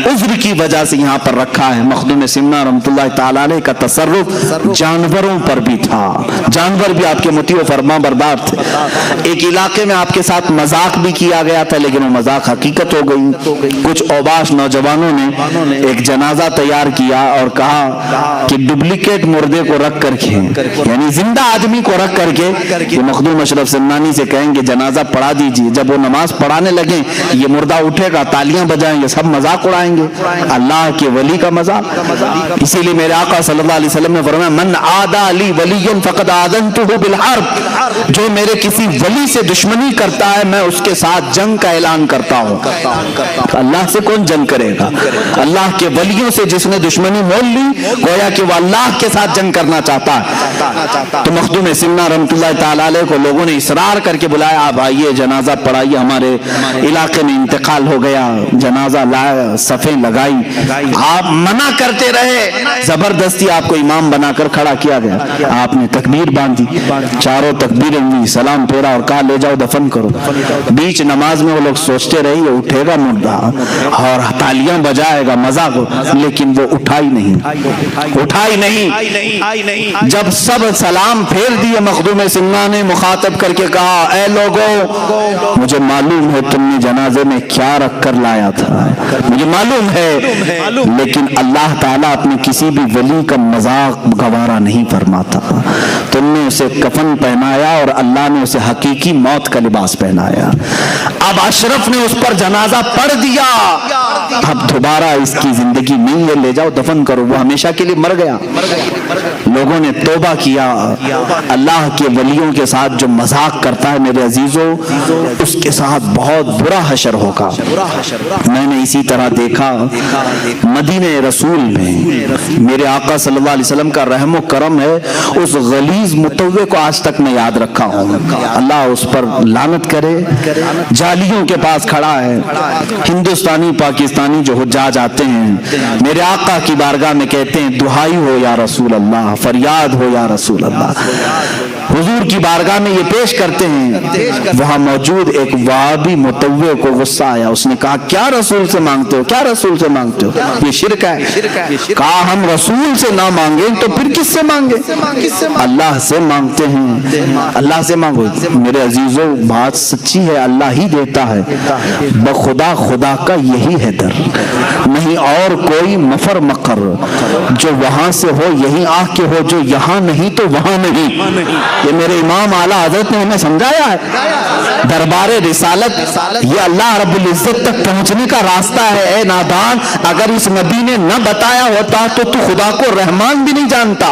عذر کی وجہ سے یہاں پر رکھا ہے۔ مخدوم سمنہ رحمۃ اللہ تعالی علیہ کا تصرف جانوروں پر بھی تھا، جانور بھی آپ کے مطیع و فرما بردار تھے۔ ایک علاقے میں آپ کے ساتھ مذاق بھی کیا گیا تھا، لیکن وہ مذاق حقیقت ہو گئی۔ کچھ اوباش نوجوانوں نے ایک جنازہ تیار کیا اور کہا کہ ڈپلیکیٹ مردے کو رکھ کر کے، یعنی زندہ آدمی کو رکھ کر کے یہ مخدوم اشرف سمنانی سے کہیں گے جنازہ پڑھا دیجیے۔ جب وہ نماز پڑھانے لگیں یہ مردہ اٹھے گا، تالیاں بجائیں گے، سب مذاق اڑائیں گے، اللہ کے ولی کا مذاق۔ اسی لیے میرے آقا صلی اللہ علیہ وسلم نے فرمایا من عادى لي وليا فقد آذنته بالحرب، جو میرے کسی ولی سے دشمنی کرتا ہے میں اس کے ساتھ جنگ کا اعلان کرتا ہوں۔ اللہ سے کون جنگ کرے گا؟ اللہ کے ولیوں سے جس نے دشمنی مول لی گویا کہ وہ اللہ کے ساتھ جنگ کرنا چاہتا ہے۔ تو مخدوم سمنہ رحمۃ اللہ تعالی علیہ کو لوگوں نے اصرار کر کے بلایا، آپ آئیے جنازہ پڑھائیے، ہمارے علاقے میں انتقال ہو گیا، جنازہ لایا، صفیں لگائی، آپ منع کرتے رہے، زبردستی آپ کو امام بنا کر کھڑا کیا گیا۔ آپ نے تکبیر باندھی، چاروں تکبیریں ہوئی، سلام پھیرا اور کہا لے جاؤ دفن کرو۔ بیچ نماز میں وہ لوگ سوچتے رہے یہ اٹھے گا مردہ اور تالیاں بجائے گا، مذاق، لیکن وہ اٹھا ہی نہیں۔ جب سب سلام پھیر دیے مخدوم سمنہ نے مخاطب کر کے کہا اے لوگوں مجھے معلوم ہے تم نے جنازے میں کیا رکھ کر لایا تھا، مجھے معلوم ہے، لیکن اللہ تعالیٰ اپنے کسی بھی ولی کا مذاق گوارا نہیں فرماتا۔ تم نے اسے کفن پہنایا اور اللہ نے اسے حقیقی موت کا لباس پہنایا۔ اب اشرف نے اس پر جنازہ پڑھ دیا، اب دوبارہ اس کی زندگی نہیں ہے، لے جاؤ دفن کرو، وہ ہمیشہ کے لیے مر گیا۔ لوگوں نے توبہ کیا۔ اللہ کے ولیوں کے ساتھ جو مذاق کرتا ہے میرے عزیزوں اس کے ساتھ بہت برا حشر ہوگا۔ میں نے اسی طرح دیکھا مدینہ رسول میں میرے آقا صلی اللہ علیہ وسلم کا رحم و کرم ہے، اس غلیظ متوع کو آج تک میں یاد رکھا ہوں، اللہ اس پر لعنت کرے، جالیوں کے پاس کھڑا ہے۔ ہندوستانی پاکستانی جو حجاج آتے ہیں میرے آقا کی بارگاہ میں کہتے ہیں دعائی ہو یا رسول اللہ، فریاد ہو یا رسول اللہ، حضور کی بارگاہ میں یہ پیش کرتے ہیں۔ وہاں موجود ایک وہابی متوع کو غصہ آیا، اس نے کہا کیا رسول سے مانگتے ہو، کیا رسول سے مانگتے ہو، یہ شرک ہے۔ کہا ہم رسول سے نہ مانگیں تو پھر کس سے مانگیں؟ اللہ سے مانگتے ہیں، اللہ سے مانگو۔ میرے عزیزوں بات سچی ہے، اللہ ہی دیتا ہے، بخدا خدا کا یہی ہے در، نہیں اور کوئی مفر مقر، جو وہاں سے ہو یہی آ کے ہو، جو یہاں نہیں تو وہاں نہیں۔ یہ میرے امام اعلیٰ حضرت نے ہمیں سمجھایا ہے۔ دربار رسالت یہ اللہ رب العزت تک پہنچنے کا راستہ ہے۔ اے نادان، اگر اس نبی نے نہ بتایا ہوتا تو خدا کو رحمان بھی نہیں جانتا۔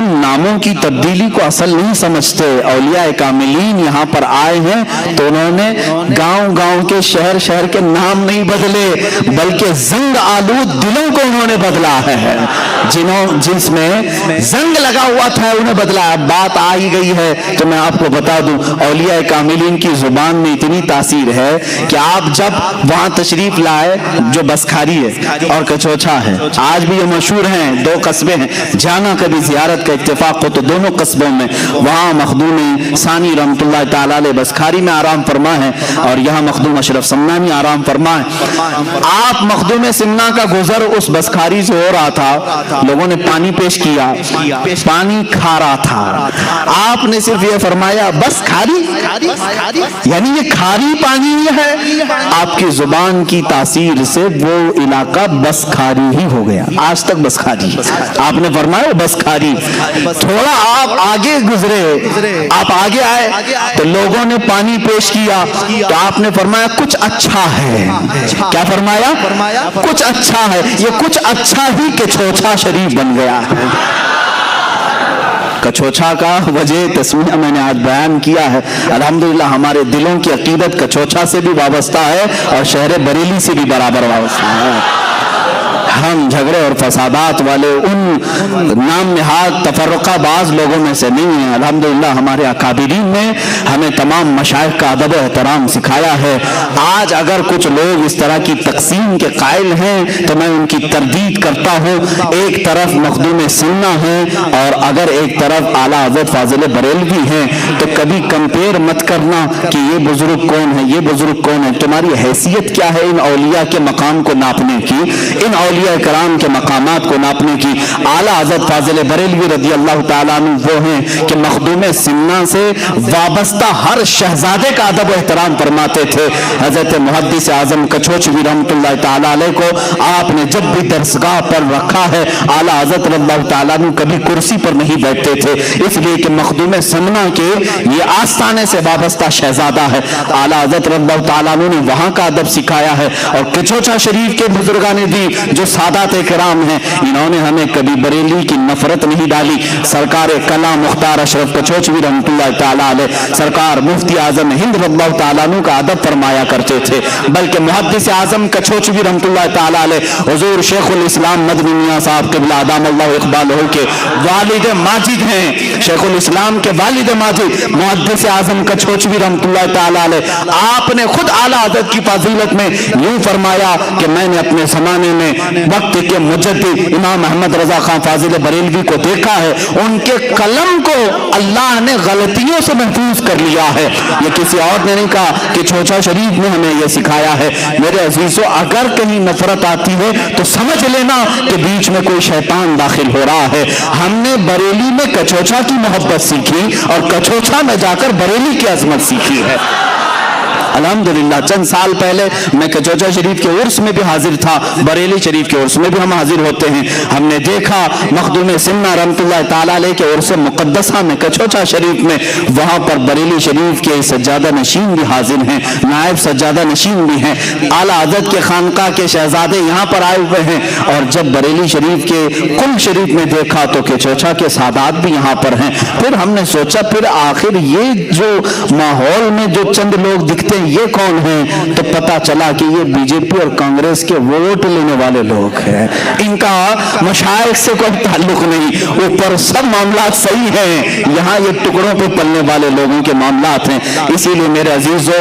ہم ناموں کی تبدیلی کو اصل نہیں سمجھتے. اولیاء کاملین یہاں پر آئے ہیں تو انہوں نے گاؤں گاؤں کے شہر شہر کے نام نہیں بدلے, بلکہ زنگ آلود دلوں کو انہوں نے بدلا ہے. جس میں زنگ لگا ہوا تھا انہیں بدلا. اب بات آ ہی گئی ہے تو میں آپ کو بتا دوں, اولیاء کاملین کی زبان میں اتنی تاثیر ہے کہ آپ جب وہاں تشریف لائے, جو بسکھاری ہے اور کچوچھا ہے, آج بھی یہ مشہور ہیں, 2 قصبے ہیں, جانا کبھی زیارت کا اتفاق ہو تو دونوں قصبوں میں, وہاں مخدوم ثانی رحمۃ اللہ تعالی علیہ بسکھاری میں آرام فرما ہے اور یہاں مخدوم اشرف سمنانی آرام فرما ہے. آپ مخدوم سمنا کا گزر اس بسکھاری سے ہو رہا تھا, لوگوں نے پانی پیش کیا, پانی کھا رہا تھا, آپ نے صرف یہ فرمایا بس کھاری, یعنی یہ کھاری پانی ہے. آپ کی زبان کی تاثیر سے وہ علاقہ بس کھاری ہی ہو گیا, آج تک بس کھاری. آپ نے فرمایا بس کھاری. تھوڑا آپ آگے گزرے, آپ آگے آئے تو لوگوں نے پانی پیش کیا تو آپ نے فرمایا کچھ اچھا ہے. کیا فرمایا؟ کچھ اچھا ہے. یہ کچھ اچھا ہی کچوچھا شریف بن گیا ہے. کچوچھا کا وجہ تسمیہ میں نے آج بیان کیا ہے. الحمدللہ ہمارے دلوں کی عقیدت کچوچھا سے بھی وابستہ ہے اور شہر بریلی سے بھی برابر وابستہ ہے. ہم جھگڑے اور فسادات والے ان نام نہاد تفرقہ باز لوگوں میں سے نہیں ہیں. الحمدللہ ہمارے اکابرین نے ہمیں تمام مشائخ کا ادب و احترام سکھایا ہے. آج اگر کچھ لوگ اس طرح کی تقسیم کے قائل ہیں تو میں ان کی تردید کرتا ہوں. ایک طرف مخدوم سننا ہے اور اگر ایک طرف اعلیٰ حضرت فاضل بریلوی ہیں تو کبھی کمپیئر مت کرنا کہ یہ بزرگ کون ہے, یہ بزرگ کون ہے. تمہاری حیثیت کیا ہے ان اولیاء کے مقام کو ناپنے کی, ان اولیاء کرام کے مقامات کو ناپنے کی. اعلیٰ حضرت فاضل بریلوی رضی اللہ تعالیٰ عنہ وہ ہیں کہ مخدوم سمنا سے وابستہ ہر شہزادے کا ادب و احترام فرماتے تھے. حضرت محدث اعظم کچوچوی رحمۃ اللہ تعالیٰ علیہ کو آپ نے جب بھی درسگاہ پر رکھا ہے, اعلیٰ حضرت رضی اللہ تعالیٰ عنہ کبھی کرسی پر نہیں بیٹھتے تھے, اس لیے کہ مخدوم سمنا کے یہ آستانے سے وابستہ شہزادہ ہے. اعلیٰ حضرت رضی اللہ تعالیٰ عنہ نے وہاں کا ادب سکھایا ہے. اور کچوچھا شریف کے بزرگان دی جو سادات کرام ہیں, انہوں نے ہمیں کبھی بریلی کی نفرت نہیں ڈالی. سرکار کلام مختار اشرف کچوچوی رحمۃ اللہ تعالیٰ علیہ, سرکار مفتی اعظم ہند رضی اللہ تعالیٰ عنہ کا ادب فرمایا کرتے تھے. بلکہ محدث اعظم کچوچوی رحمۃ اللہ تعالیٰ علیہ حضور شیخ الاسلام مدنی میاں صاحب قبلہ ادام اللہ اقبالہ کے والد ماجد ہیں. شیخ الاسلام کے والد ماجد محدث اعظم کچوچوی رحمۃ اللہ تعالیٰ علیہ, آپ نے خود اعلیٰ حضرت کی فضیلت میں یوں فرمایا کہ میں نے اپنے زمانے میں وقت کے مجدد امام احمد رضا خان فاضل بریلوی کو دیکھا ہے, ان کے قلم کو اللہ نے غلطیوں سے محفوظ کر لیا ہے. یہ کسی اور نے نہیں کہا کہ چوچھا شریف نے ہمیں یہ سکھایا ہے. میرے عزیزو, اگر کہیں نفرت آتی ہے تو سمجھ لینا کہ بیچ میں کوئی شیطان داخل ہو رہا ہے. ہم نے بریلی میں کچوچھا کی محبت سیکھی اور کچوچھا میں جا کر بریلی کی عظمت سیکھی ہے. الحمدللہ چند سال پہلے میں کچوچھا شریف کے عرس میں بھی حاضر تھا, بریلی شریف کے عرس میں بھی ہم حاضر ہوتے ہیں. ہم نے دیکھا مخدوم سمنا رحمۃ اللہ تعالیٰ علیہ کے عرس مقدسہ میں کچوچھا شریف میں, وہاں پر بریلی شریف کے سجادہ نشین بھی حاضر ہیں, نائب سجادہ نشین بھی ہیں. اعلیٰ حضرت کے خانقاہ کے شہزادے یہاں پر آئے ہوئے ہیں. اور جب بریلی شریف کے کل شریف میں دیکھا تو کچوچھا کے سادات بھی یہاں پر ہیں. پھر ہم نے سوچا پھر آخر یہ جو ماحول میں جو چند لوگ دکھتے ہیں یہ کون ہیں, تو پتا چلا کہ یہ بی جے پی اور کانگریس کے ووٹ لینے والے لوگ ہیں. ان کا مشائخ سے کوئی تعلق نہیں, اوپر سب معاملات صحیح ہیں, یہاں یہ ٹکڑوں پہ پلنے والے لوگوں کے معاملات ہیں. اسی لیے میرے عزیزو,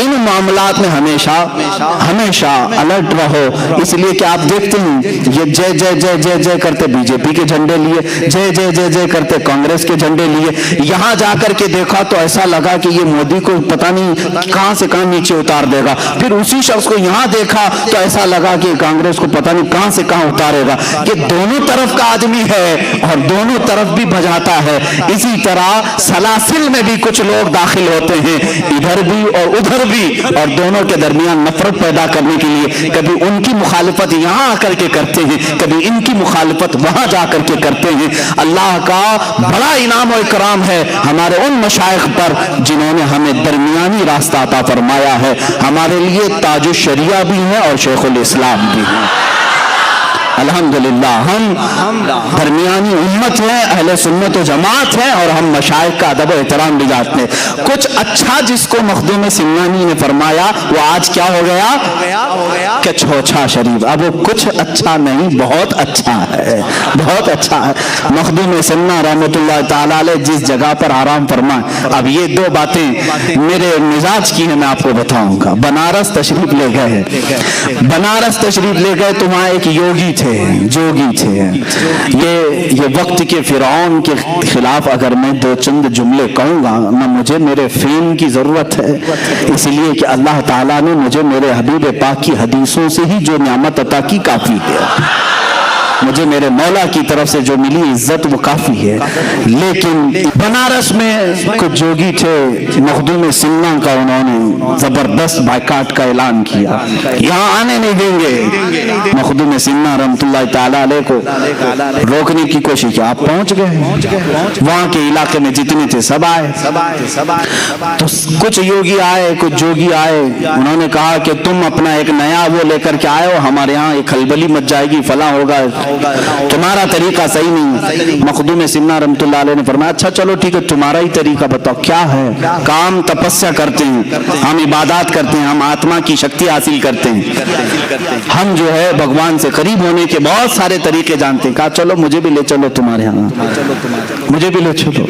ان معاملات میں ہمیشہ الرٹ رہو. اس لیے کہ آپ دیکھتے ہیں یہ جے جے جے جے جے کرتے بی جے پی کے جھنڈے لیے, جے جے جے جے کرتے کانگریس کے جھنڈے لیے. یہاں جا کر کے دیکھا تو ایسا لگا کہ یہ مودی کو پتہ نہیں کہاں سے کہاں نیچے اتار دے گا. پھر اسی شخص کو یہاں دیکھا تو ایسا لگا کہ کانگریس کو پتہ نہیں کہاں سے کہاں اتارے گا. یہ دونوں طرف کا آدمی ہے اور دونوں طرف بھی بجاتا ہے. اسی طرح سلاسل میں بھی کچھ لوگ داخل ہوتے ہیں, ادھر بھی اور ادھر بھی, اور دونوں کے درمیان نفرت پیدا کرنے کے لیے کبھی ان کی مخالفت یہاں آ کر کے کرتے ہیں, کبھی ان کی مخالفت وہاں جا کر کے کرتے ہیں. اللہ کا بڑا انعام و اکرام ہے ہمارے ان مشائخ پر جنہوں نے ہمیں درمیانی راستہ عطا فرمایا ہے. ہمارے لیے تاج الشریعہ بھی ہیں اور شیخ الاسلام بھی ہیں. الحمدللہ ہم درمیانی امت ہیں، اہل سنت و جماعت ہیں، اور ہم مشائخ کا ادب و احترام بھی جانتے ہیں۔ کچھ اچھا جس کو مخدوم سمنانی نے فرمایا وہ آج کیا ہو گیا کہ چھوچھا شریف۔ اب وہ کچھ اچھا نہیں، بہت اچھا ہے، بہت اچھا ہے۔ مخدوم سمنا رحمۃ اللہ تعالی علیہ جس جگہ پر آرام فرمائے، اب یہ دو باتیں میرے مزاج کی ہیں، میں آپ کو بتاؤں گا۔ بنارس تشریف لے گئے، بنارس تشریف لے گئے تو وہاں ایک یوگی تھے، جوگی تھے۔ یہ وقت کے فرعون کے خلاف اگر میں دو چند جملے کہوں گا نہ، مجھے میرے فیم کی ضرورت ہے، اس لیے کہ اللہ تعالیٰ نے مجھے میرے حبیب پاک کی حدیثوں سے ہی جو نعمت عطا کی کافی ہے، مجھے میرے مولا کی طرف سے جو ملی عزت وہ کافی ہے۔ لیکن بنارس میں کچھ جوگی تھے، مخدوم سمنا کا انہوں نے زبردست بائیکاٹ کا اعلان کیا، یہاں آنے نہیں دیں گے۔ مخدوم سمنا رحمۃ اللہ تعالی علیہ کو روکنے کی کوشش کی، آپ پہنچ گئے، وہاں کے علاقے میں جتنے تھے سب آئے۔ تو کچھ یوگی آئے، کچھ جوگی آئے، انہوں نے کہا کہ تم اپنا ایک نیا وہ لے کر کے آئے ہو، ہمارے یہاں ایک کھلبلی مچ جائے گی، فلاں ہوگا، تمہارا طریقہ صحیح نہیں۔ مخدوم سمنا رحمۃ اللہ علیہ نے فرمایا اچھا چلو ٹھیک ہے، تمہارا ہی طریقہ بتاؤ کیا ہے۔ کام تپسیا کرتے ہیں، ہم عبادات کرتے ہیں، ہم آتما کی شکتی حاصل کرتے ہیں، ہم جو ہے بھگوان سے قریب ہونے کے بہت سارے طریقے جانتے ہیں۔ کہا چلو مجھے بھی لے چلو تمہارے ہاں، مجھے بھی لے چلو،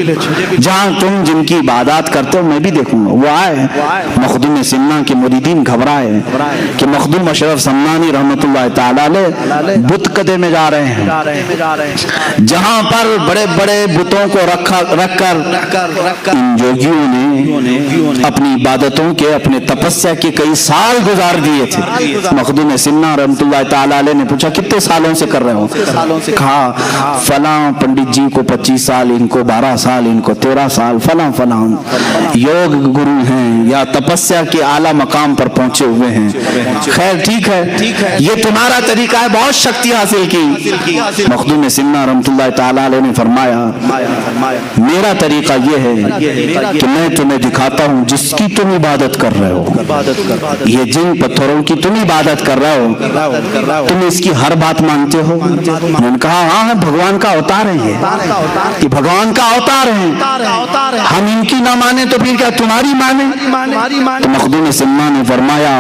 جہاں تم جن کی عبادات کرتے ہو میں بھی دیکھوں گا۔ وہ آئے، مخدوم سمنا کے مریدین گھبرائے کہ مخدوم اشرف سمنانی رحمۃ اللہ تعالی علیہ بت قدے میں جا رہے ہیں، جہاں پر بڑے بڑے بتوں کو رکھ کر ان جوگیوں نے اپنی عبادتوں کے، اپنے تپسیا کے کئی سال گزار دیے تھے۔ مخدوم سمنا رحمۃ اللہ تعالی علیہ نے پوچھا کتنے سالوں سے کر رہے ہو؟ کہا فلاں پنڈت جی کو 25 سال، ان کو 12 سال، ان کو 13 سال، فلاں فلاں یوگ گرو ہیں یا تپسیا کے اعلیٰ مقام پر پہنچے ہوئے ہیں۔ خیر ٹھیک ہے، یہ تمہارا طریقہ ہے، بہت شکتی حاصل کی۔ مخدوم سمنا رحمۃ اللہ تعالی علیہ نے فرمایا میرا طریقہ یہ ہے کہ میں تمہیں دکھاتا ہوں جس کی تم عبادت کر رہے ہو، یہ جن پتھروں کی تم عبادت کر رہے ہو، تم اس کی ہر بات مانتے ہو؟ انہوں نے کہا ہاں بھگوان کا اوتار ہے، یہ بھگوان کا اوتار ہے، ہم ان کی نہ مانیں تو پھر کیا تمہاری مانیں؟ تو مخدوم سمنا نے فرمایا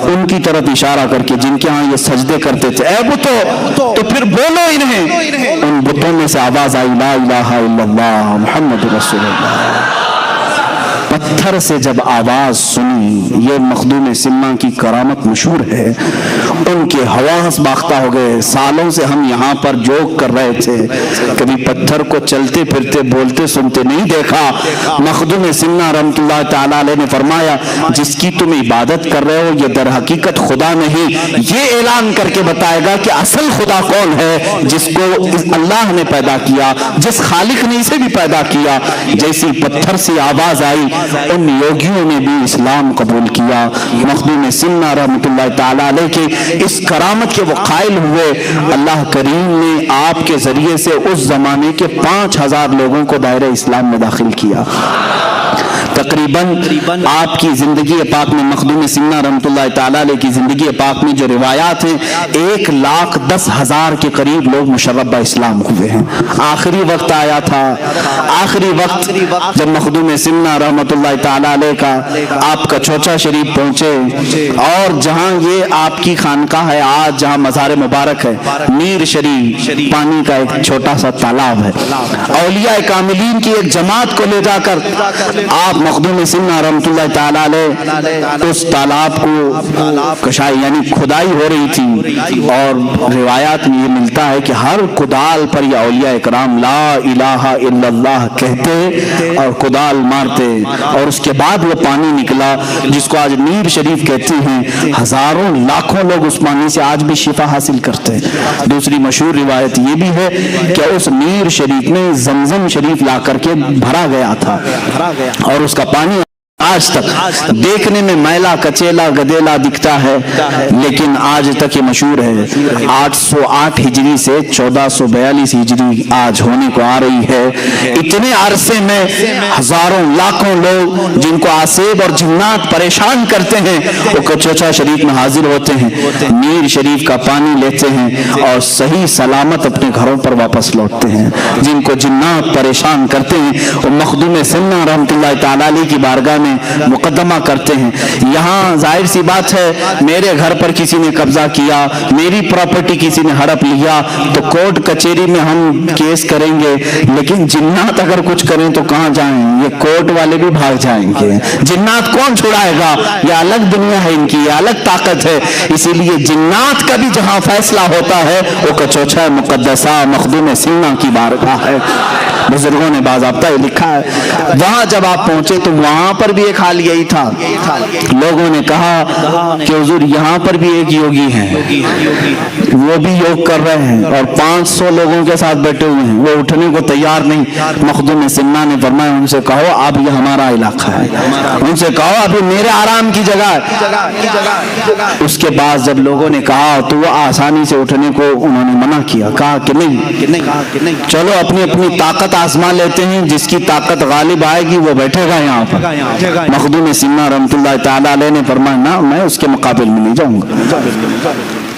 ان کی طرف اشارہ کر کے جن کے ہاں یہ سجدے کرتے تھے، اے بتو تو پھر بولو انہیں۔ ان بتوں میں سے آواز آئی لا الہ الا اللہ محمد رسول اللہ۔ پتھر سے جب آواز سنی، یہ مخدوم سمنا کی کرامت مشہور ہے، ان کے حواس باختہ ہو گئے۔ سالوں سے ہم یہاں پر جوگ کر رہے تھے، کبھی پتھر کو چلتے پھرتے بولتے سنتے نہیں دیکھا۔ مخدوم سمنا رحمۃ اللہ تعالی علیہ نے فرمایا جس کی تم عبادت کر رہے ہو یہ در حقیقت خدا نہیں، یہ اعلان کر کے بتائے گا کہ اصل خدا کون ہے، جس کو اللہ نے پیدا کیا، جس خالق نے اسے بھی پیدا کیا۔ جیسی پتھر سے آواز آئی ان یوگیوں نے بھی اسلام قبول کیا۔ مخدوم سمنا رحمۃ اللہ تعالی علیہ کے اس کرامت کے وہ قائل ہوئے، اللہ کریم نے آپ کے ذریعے سے اس زمانے کے 5000 لوگوں کو دائرہ اسلام میں داخل کیا۔ تقریباً آپ کی زندگی پاک میں، مخدوم سمنا رحمۃ اللہ تعالی علیہ کی زندگی پاک میں جو روایات ہیں 1,10,000 کے قریب لوگ مشرب اسلام ہوئے ہیں۔ آخری وقت آیا تھا، آخری وقت جب مخدوم سمنا رحمۃ اللہ تعالی علیہ کا آپ کا چھوچا شریف پہنچے، اور جہاں یہ آپ کی خانقاہ ہے آج، جہاں مزار مبارک ہے، میر شریف پانی کا ایک چھوٹا سا تالاب ہے، اولیاء کاملین کی ایک جماعت کو لے جا کر آپ مخدوم سمنا رحمۃ اللہ تعالی علیہ اس تالاب کو کشائی یعنی کھدائی ہو رہی تھی، اور روایات میں یہ ملتا ہے کہ ہر کدال پر یہ اولیاء اکرام لا الہ الا اللہ کہتے اور کدال مارتے، اور اس کے بعد وہ پانی نکلا جس کو آج میر شریف کہتے ہیں۔ ہزاروں لاکھوں لوگ اس پانی سے آج بھی شفا حاصل کرتے ہیں۔ دوسری مشہور روایت یہ بھی ہے کہ اس میر شریف میں زمزم شریف لا کر کے بھرا گیا تھا، اور اس کا پانی آج تک دیکھنے میں میلا کچیلا گدیلا دکھتا ہے، لیکن آج تک یہ مشہور ہے۔ 808 ہجری سے 1442 ہجری آج ہونے کو آ رہی ہے۔ اتنے عرصے میں ہزاروں لاکھوں لوگ جن کو آسیب اور جنات پریشان کرتے ہیں وہ کچوچا شریف میں حاضر ہوتے ہیں، میر شریف کا پانی لیتے ہیں اور صحیح سلامت اپنے گھروں پر واپس لوٹتے ہیں۔ جن کو جنات پریشان کرتے ہیں وہ مخدوم سنہ رحمۃ اللہ تعالی علیہ کی بارگاہ میں مقدمہ کرتے ہیں۔ یہاں ظاہر سی بات ہے، میرے گھر پر کسی نے قبضہ کیا، میری پراپرٹی کسی نے ہڑپ لیا تو کورٹ کچہری میں ہم کیس کریں گے، لیکن جنات اگر کچھ کریں تو کہاں جائیں؟ یہ کورٹ والے بھی بھاگ جائیں گے۔ جنات کون چھڑائے گا؟ یہ الگ دنیا ہے ان کی، یہ الگ طاقت ہے۔ اسی لیے جنات کا بھی جہاں فیصلہ ہوتا ہے وہ کچوچا مقدسہ مخدوم سنہ کی بارگاہ ہے۔ بزرگوں نے باضابطہ یہ لکھا ہے۔ وہاں جب آپ پہنچے تو وہاں پر بھی ایک حال یہی تھا۔ لوگوں نے کہا کہ حضور یہاں پر بھی ایک یوگی ہیں، وہ بھی یوگ کر رہے ہیں اور 500 لوگوں کے ساتھ بیٹھے ہوئے ہیں، وہ اٹھنے کو تیار نہیں۔ مخدوم سنہ نے فرمایا ان سے کہو اب یہ ہمارا علاقہ ہے، ان سے کہو اب یہ میرے آرام کی جگہ ہے۔ اس کے بعد جب لوگوں نے کہا تو وہ آسانی سے اٹھنے کو انہوں نے منع کیا، کہا کہ نہیں، چلو اپنی اپنی طاقت آزما لیتے ہیں، جس کی طاقت غالب آئے گی وہ بیٹھے گا یہاں پر۔ مخدوم سنہ رحمۃ اللہ تعالیٰ علیہ نے فرمایا نہ، میں اس کے مقابل میں نہیں جاؤں گا۔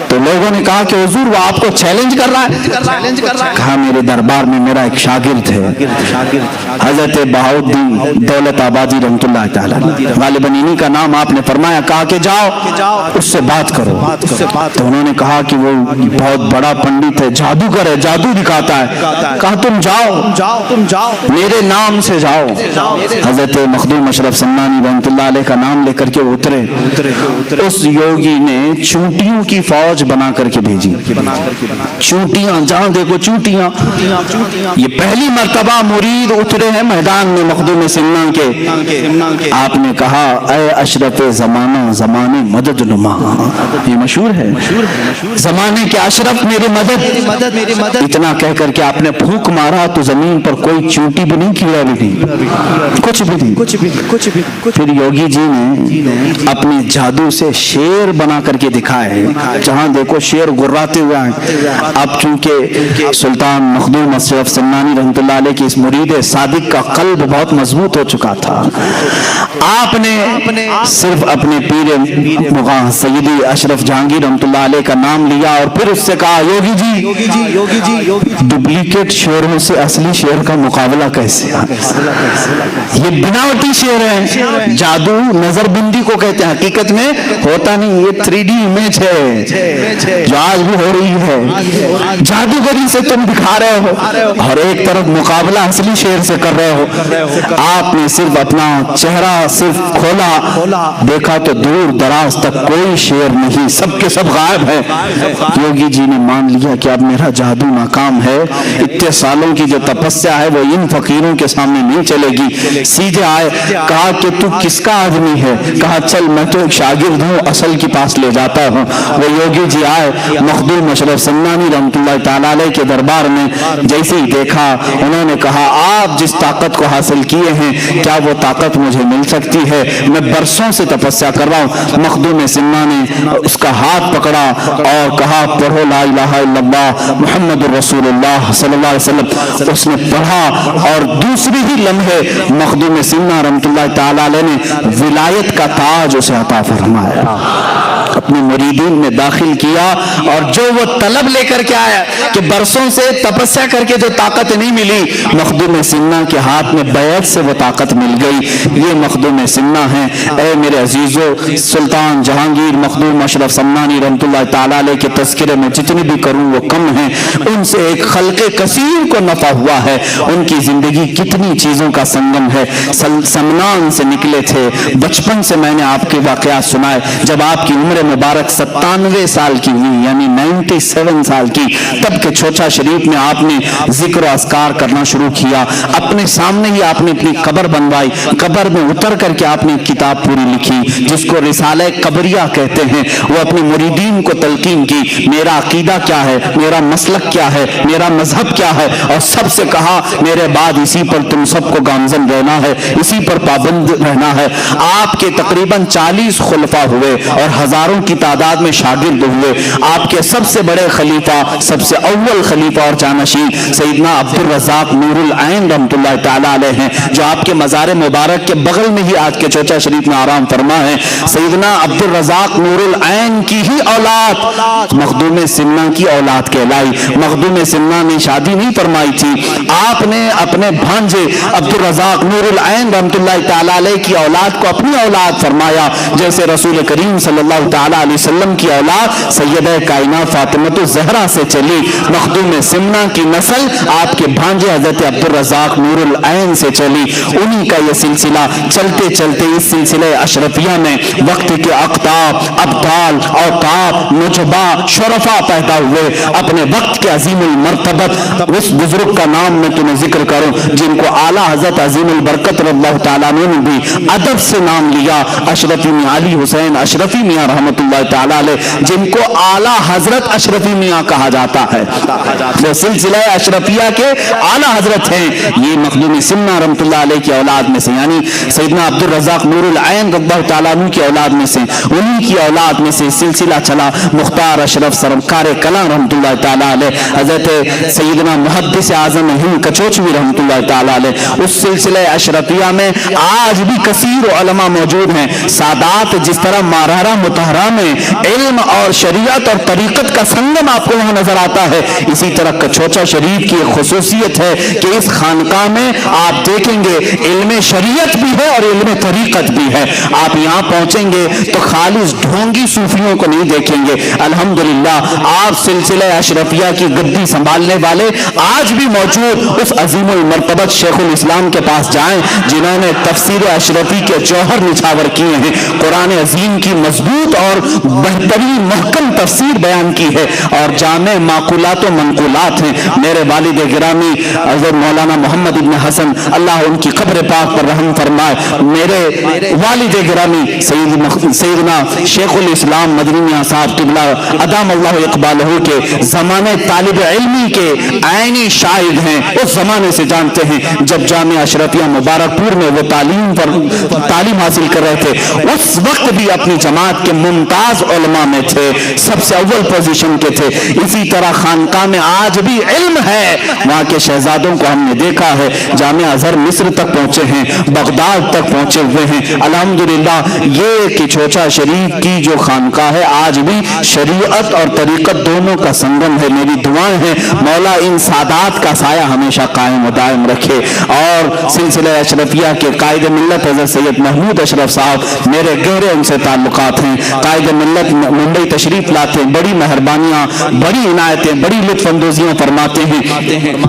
تو لوگوں نے کہا کہ حضور وہ آپ کو چیلنج کر رہا ہے۔ کہا میرے دربار میں میرا ایک شاگرد ہے، حضرت بہاؤالدین دولت آبادی رحمۃ اللہ تعالیٰ، غالباً انہی کا نام آپ نے فرمایا، کہا کہ جاؤ اس سے بات کرو۔ تو انہوں نے کہا کہ وہ بہت بڑا پنڈت ہے، جادوگر ہے، جادو دکھاتا ہے۔ کہا تم جاؤ میرے نام سے جاؤ۔ حضرت مخدوم اشرف سنانی رحمۃ اللہ علیہ کا نام لے کر کے اترے۔ اس یوگی نے چونٹیوں کی فوج بنا کر کے بھیجی، چونٹیاں، جہاں دیکھو چونٹیاں۔ یہ پہلی مرتبہ مرید اترے ہیں میدان میں مخدوم سنہ کے۔ آپ نے کہا اے اشرف زمانہ زمانے مدد نما، یہ مشہور ہے، زمانے کے اشرف میری مدد۔ اتنا کہہ کر کے آپ نے پھونک مارا تو زمین پر کوئی چونٹی بھی نہیں، کیڑا بھی نہیں، کچھ بھی نہیں۔ پھر یوگی جی نے اپنے جادو سے شیر بنا کر کے دکھائے، جہاں دیکھو شیر گراتے ہوئے ہیں۔ اب چونکہ سلطان مخدوم اشرف سنانی رحمۃ اللہ علیہ کی اس مرید صادق کا قلب بہت مضبوط ہو چکا تھا، آپ نے صرف اپنے پیر مغاں سیدی اشرف جہانگیر رحمۃ اللہ علیہ کا نام لیا اور پھر اس سے کہا یوگی جی ڈپلیکیٹ شیروں سے اصلی شیر کا مقابلہ کیسے؟ یہ بناوٹی شیر ہے، جادو نظر بندی کو کہتے ہیں، حقیقت میں ہوتا نہیں، یہ 3D امیج ہے جو آج بھی ہو رہی ہے۔ جادوگری سے تم دکھا رہے ہو اور ایک طرف مقابلہ اصلی شیر سے کر رہے ہو۔ آپ نے صرف اپنا چہرہ صرف کھولا، دیکھا تو دور دراز تک کوئی شیر نہیں، سب کے سب غائب ہے۔ یوگی جی نے مان لیا کہ اب میرا جادو ناکام ہے، اتنے سالوں کی جو تپسیا ہے وہ ان فقیروں کے سامنے نہیں چلے گی۔ سیدھے آئے، کہا کہ تو کس کا آدمی ہے؟ کہا چل میں تو ایک شاگرد ہوں، اصل کے پاس لے جاتا ہوں۔ وہ یوگی جی آئے، مخدوم اشرف سنانی رحمۃ اللہ تعالیٰ علیہ کے دربار میں جیسے ہی دیکھا، انہوں نے کہا آپ جس طاقت کو حاصل کیے ہیں کیا وہ طاقت مجھے مل سکتی ہے؟ میں برسوں سے تپسیا کر رہا ہوں۔ مخدوم سنہ نے اس کا ہاتھ پکڑا اور کہا پڑھو لا الہ الا اللہ محمد رسول اللہ صلی اللہ علیہ وسلم۔ اس نے پڑھا اور دوسری ہی لمحے مخدوم سنہ رحمۃ اللہ تعالیٰ علیہ نے ولایت کا تاج اسے عطا فرمایا، اپنے مریدین میں داخل کیا، اور جو وہ طلب لے کر کے آیا کہ برسوں سے تپسیا کر کے جو طاقت نہیں ملی، مخدوم سنہ کے ہاتھ میں بیعت سے وہ طاقت مل گئی۔ یہ مخدوم سنہ ہیں۔ اے میرے عزیزو، سلطان جہانگیر مخدوم اشرف سنانی رحمۃ اللہ تعالیٰ علیہ کے تذکرے میں جتنے بھی کروں وہ کم ہیں، ان سے ایک خلق کثیر کو نفع ہوا ہے۔ ان کی زندگی کتنی چیزوں کا سنگم ہے۔ سمنان سے نکلے تھے، بچپن سے میں نے آپ کے واقعات سنائے، جب آپ کی عمر مبارک 97 سال کی ہوئی، یعنی 97 سال کی، تب کہ چھوچا شریف میں آپ نے ذکر و اذکار کرنا شروع کیا۔ اپنے سامنے ہی آپ نے اپنی قبر بنوائی، قبر میں اتر کر کے آپ نے ایک کتاب پوری لکھی جس کو رسالہ قبریہ کہتے ہیں۔ وہ اپنے مریدین کو تلقین کی، میرا عقیدہ کیا ہے، میرا مسلک کیا ہے، میرا مذہب کیا ہے، اور سب سے کہا میرے بعد اسی پر تم سب کو گامزن رہنا ہے، اسی پر پابند رہنا ہے۔ آپ کے تقریباً 40 خلفاء ہوئے اور ہزاروں کی تعداد میں شاگرد ہوئے۔ آپ کے سب سے بڑے خلیفہ، سب سے اول خلیفہ اور جانشین سیدنا عبد الرزاق نور العین رحمۃ اللہ تعالی علیہ ہیں، جو آپ کے مزار مبارک کے بغل میں ہی آج کے چوچا شریف میں آرام فرما ہے۔ سیدنا عبد الرزاق نور العین کی ہی اولاد مخدوم سمنا کی اولاد کہلائی۔ مخدوم سمنا نے شادی نہیں فرمائی تھی، آپ نے اپنے بھانجے عبد الرزاق نور العین رحمۃ اللہ تعالی علیہ کی اولاد کو اپنی اولاد فرمایا، جیسے رسول کریم صلی اللہ تعالی علیہ وسلم کی اولاد سیدہ کائنات فاطمہ الزہرا سے چلی۔ مخدوم سمنا کی نسل آپ کے بھانجے حضرت عبد الرزاق نور العین سے چلی۔ انہی کا یہ سلسلہ چلتے چلتے اس سلسلہ اشرفیہ میں وقت کے اقطاب، ابدال، اوتاب، نجبا، شرفا پیدا ہوئے۔ اپنے وقت کے عظیم المرتبت اس بزرگ کا نام میں تمہیں ذکر کروں جن کو اعلیٰ حضرت عظیم البرکت رضی اللہ تعالیٰ نے بھی ادب سے نام لیا، اشرفی میاں علی حسین اشرفی میاں رحمۃ اللہ تعالیٰ علیہ، جن کو اعلیٰ حضرت اشرفی میاں کہا جاتا ہے، وہ سلسلہ اشرفیہ کے اعلیٰ حضرت ہیں۔ یہ مخدوم سمنا رحمۃ اللہ علیہ کی اولاد میں سے، یعنی سیدنا عبد الرزاق نور العین رضی اللہ تعالیٰ عنہ کی اولاد میں سے، انہی کی اولاد میں سے سلسلہ چلا۔ مختار اشرف سرکار کلاں رحمۃ اللہ تعالیٰ علیہ، حضرت سیدنا محدث اعظم ہند کچوچوی رحمۃ اللہ تعالیٰ علیہ، اس سلسلہ اشرفیہ میں آج بھی کثیر علماء موجود ہیں۔ سادات جس طرح مارارہ متحرہ میں علم اور شریعت اور طریقت کا سنگم آپ کو وہاں نظر آتا ہے، اسی طرح کچوچا شریف کی ایک خصوصیت ہے کہ اس خانقاہ میں آپ دیکھیں گے علم شریعت بھی ہے اور علم طریقت بھی ہے۔ آپ یہاں پہنچیں گے تو خالص ڈھونگی صوفیوں کو نہیں دیکھیں گے۔ الحمدللہ آپ سلسلہ اشرفیہ کی گدی سنبھالنے والے آج بھی موجود اس عظیم المرتبت شیخ الاسلام کے پاس جائیں جنہوں نے تفسیر اشرفی کے جوہر نچھاور کیے ہیں، قرآن عظیم کی مضبوط اور بہترین محکم تفسیر بیان کی ہے اور جامع معقولات و منقولات ہیں۔ میرے والد گرامی حضرت مولانا محمد ابن حسن اللہ ان کی قبر پاک پر رحم فرمائے، میرے والد گرامی سیدنا شیخ الاسلام مدنی میاں صاحب قبلہ ادام اللہ اقبالہ کے زمانے طالب علمی کے عینی شاہد ہیں، اس زمانے سے جانتے ہیں جب جامعہ اشرفیہ مبارک پور میں وہ تعلیم حاصل کر رہے تھے، اس وقت بھی اپنی جماعت کے ممتاز علماء میں تھے، سب سے اول پوزیشن کے تھے۔ اسی طرح خانقاہ میں آج بھی علم ہے، وہاں کے شہزادوں کو ہم نے دیکھا ہے، جامعہ ازہر مصر تک پہنچے ہیں، بغداد تک پہنچے ہوئے ہیں۔ الحمدللہ یہ کچوچا شریف کی جو خانقاہ ہے آج بھی شریعت اور طریقت دونوں کا سنگم ہے۔ میری دعائیں ہیں مولا ان سادات کا سایہ ہمیشہ قائم و دائم رکھے، اور سلسلہ اشرفیہ کے قائد ملت حضرت سید محمود اشرف صاحب میرے گہرے ان سے تعلقات ہیں۔ قائد ملت ممبئی تشریف لاتے ہیں، بڑی مہربانیاں، بڑی عنایتیں، بڑی لطف اندوزیاں فرماتے ہیں۔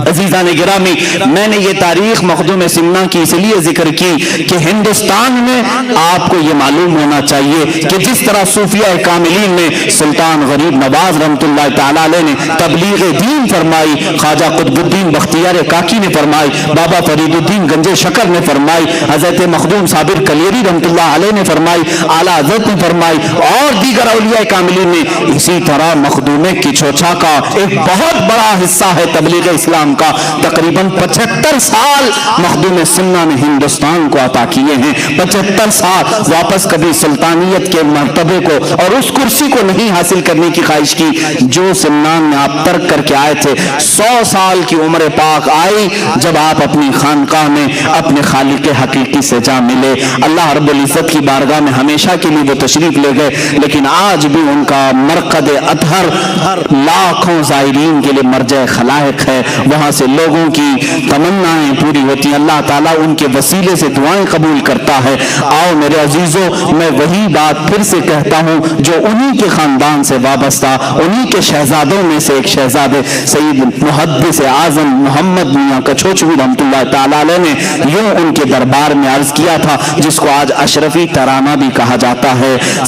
عزیزان گرامی، میں نے یہ تاریخ مخدوم سمنا کی اس لیے ذکر کی کہ ہندوستان میں آپ کو یہ معلوم ہونا چاہیے کہ جس طرح صوفیہ کاملین نے سلطان غریب نواز رحمۃ اللہ تعالیٰ علیہ نے تبلیغ دین فرمائی، خواجہ قطب الدین بختیار کاکی نے فرمائی، بابا فرید الدین گنجے شکر نے فرمائی، حضرت مخدوم صابر کلیری رحمۃ اللہ علیہ نے فرمائی، اعلیٰ حضرت نے فرمائی، اور دیگر اولیاء کاملین نے۔ اسی طرح مخدوم کچوچا کا ایک بہت بڑا حصہ ہے تبلیغ اسلام کا، تقریباً 75 سال مخدوم سمنا نے ہندوستان کو عطا کیے ہیں، 75 سال۔ واپس کبھی سلطانیت کے مرتبے کو اور اس کرسی کو نہیں حاصل کرنے کی خواہش کی جو سمنان میں آپ ترک کر کے آئے تھے۔ 100 سال کی عمر پاک آئی جب آپ اپنی خانقاہ میں اپنے خالق حقیقی سے جا ملے۔ اللہ رب العزت کی بارگاہ میں ہمیشہ کے لیے وہ تشریف لے گئے، لیکن آج بھی ان کا مرقد اطہر لاکھوں زائرین کے لیے مرجع خلائق ہے، وہاں سے لوگوں کی تمنائیں پوری ہوتی ہیں، اللہ تعالیٰ ان کے وسیلے سے دعائیں قبول کرتا ہے۔ آؤ میرے عزیزوں، میں وہی بات پھر سے کہتا ہوں جو انہی کے خاندان سے وابستہ، انہی کے شہزادوں میں سے ایک شہزادے سید محدث اعظم محمد میاں کچوچوی رحمۃ اللہ تعالیٰ علیہ نے یوں ان کے دربار میں عرض کیا تھا، جس کو آج اشرفی ترانہ بھی کہا جاتا ہے۔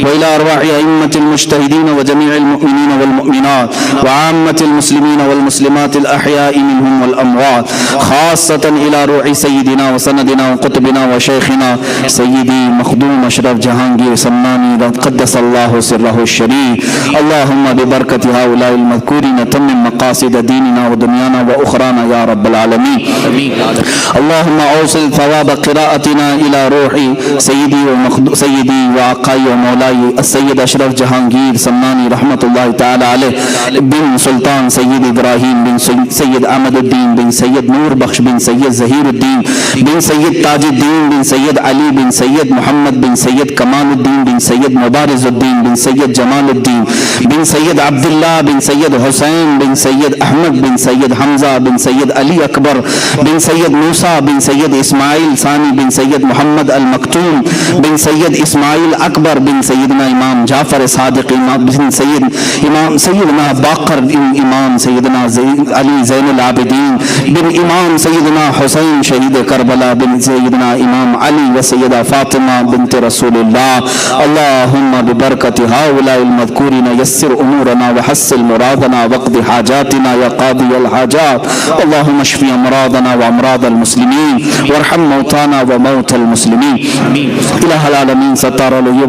وإلى أرواح أئمة المجتهدين وجميع المؤمنين والمؤمنات وعامة المسلمين والمسلمات الأحياء منهم والأموات، خاصة إلى روح سيدنا وسندنا وقطبنا وشيخنا سيدي مخدوم أشرف جهانگیر سمنانی قدس الله سره الشريف. اللهم ببركة هؤلاء المذكورين تمم مقاصد ديننا ودنيانا وأخرانا يا رب العالمين. اللهم أوصل ثواب قراءتنا إلى روح سيدي وعقائي ومولاي السید اشرف جہانگیر سمنانی رحمت اللہ تعالی علیہ بن سلطان سید ابراہیم بن سید احمد الدین بن سید نور بخش بن سید ظہیر الدین بن سید تاج الدین بن سید علی بن سید محمد بن سید کمال الدین بن سید مبارز الدین بن سید جمال الدین بن سید عبداللہ بن سید حسین بن سید احمد بن سید حمزہ بن سید علی اکبر بن سید موسیٰ بن سید اسماعیل ثانی بن سید محمد المکتوم بن سید اسماعیل اکبر بن سیدنا امام جعفر صادق بن سیدنا باقر امام سیدنا علی زین العابدین بن امام سیدنا حسین شہید کربلا بن سیدنا امام علی و سیدہ فاطمہ بنت رسول اللہ. اللہم ببرکت هؤلاء المذکورین یسر امورنا وحسن مرادنا وقض حاجاتنا یا قاضی الحاجات. اللہم اشفی امراضنا وامراض المسلمین وارحم موتانا وموت المسلمین. الہ العالمین ستار علیہ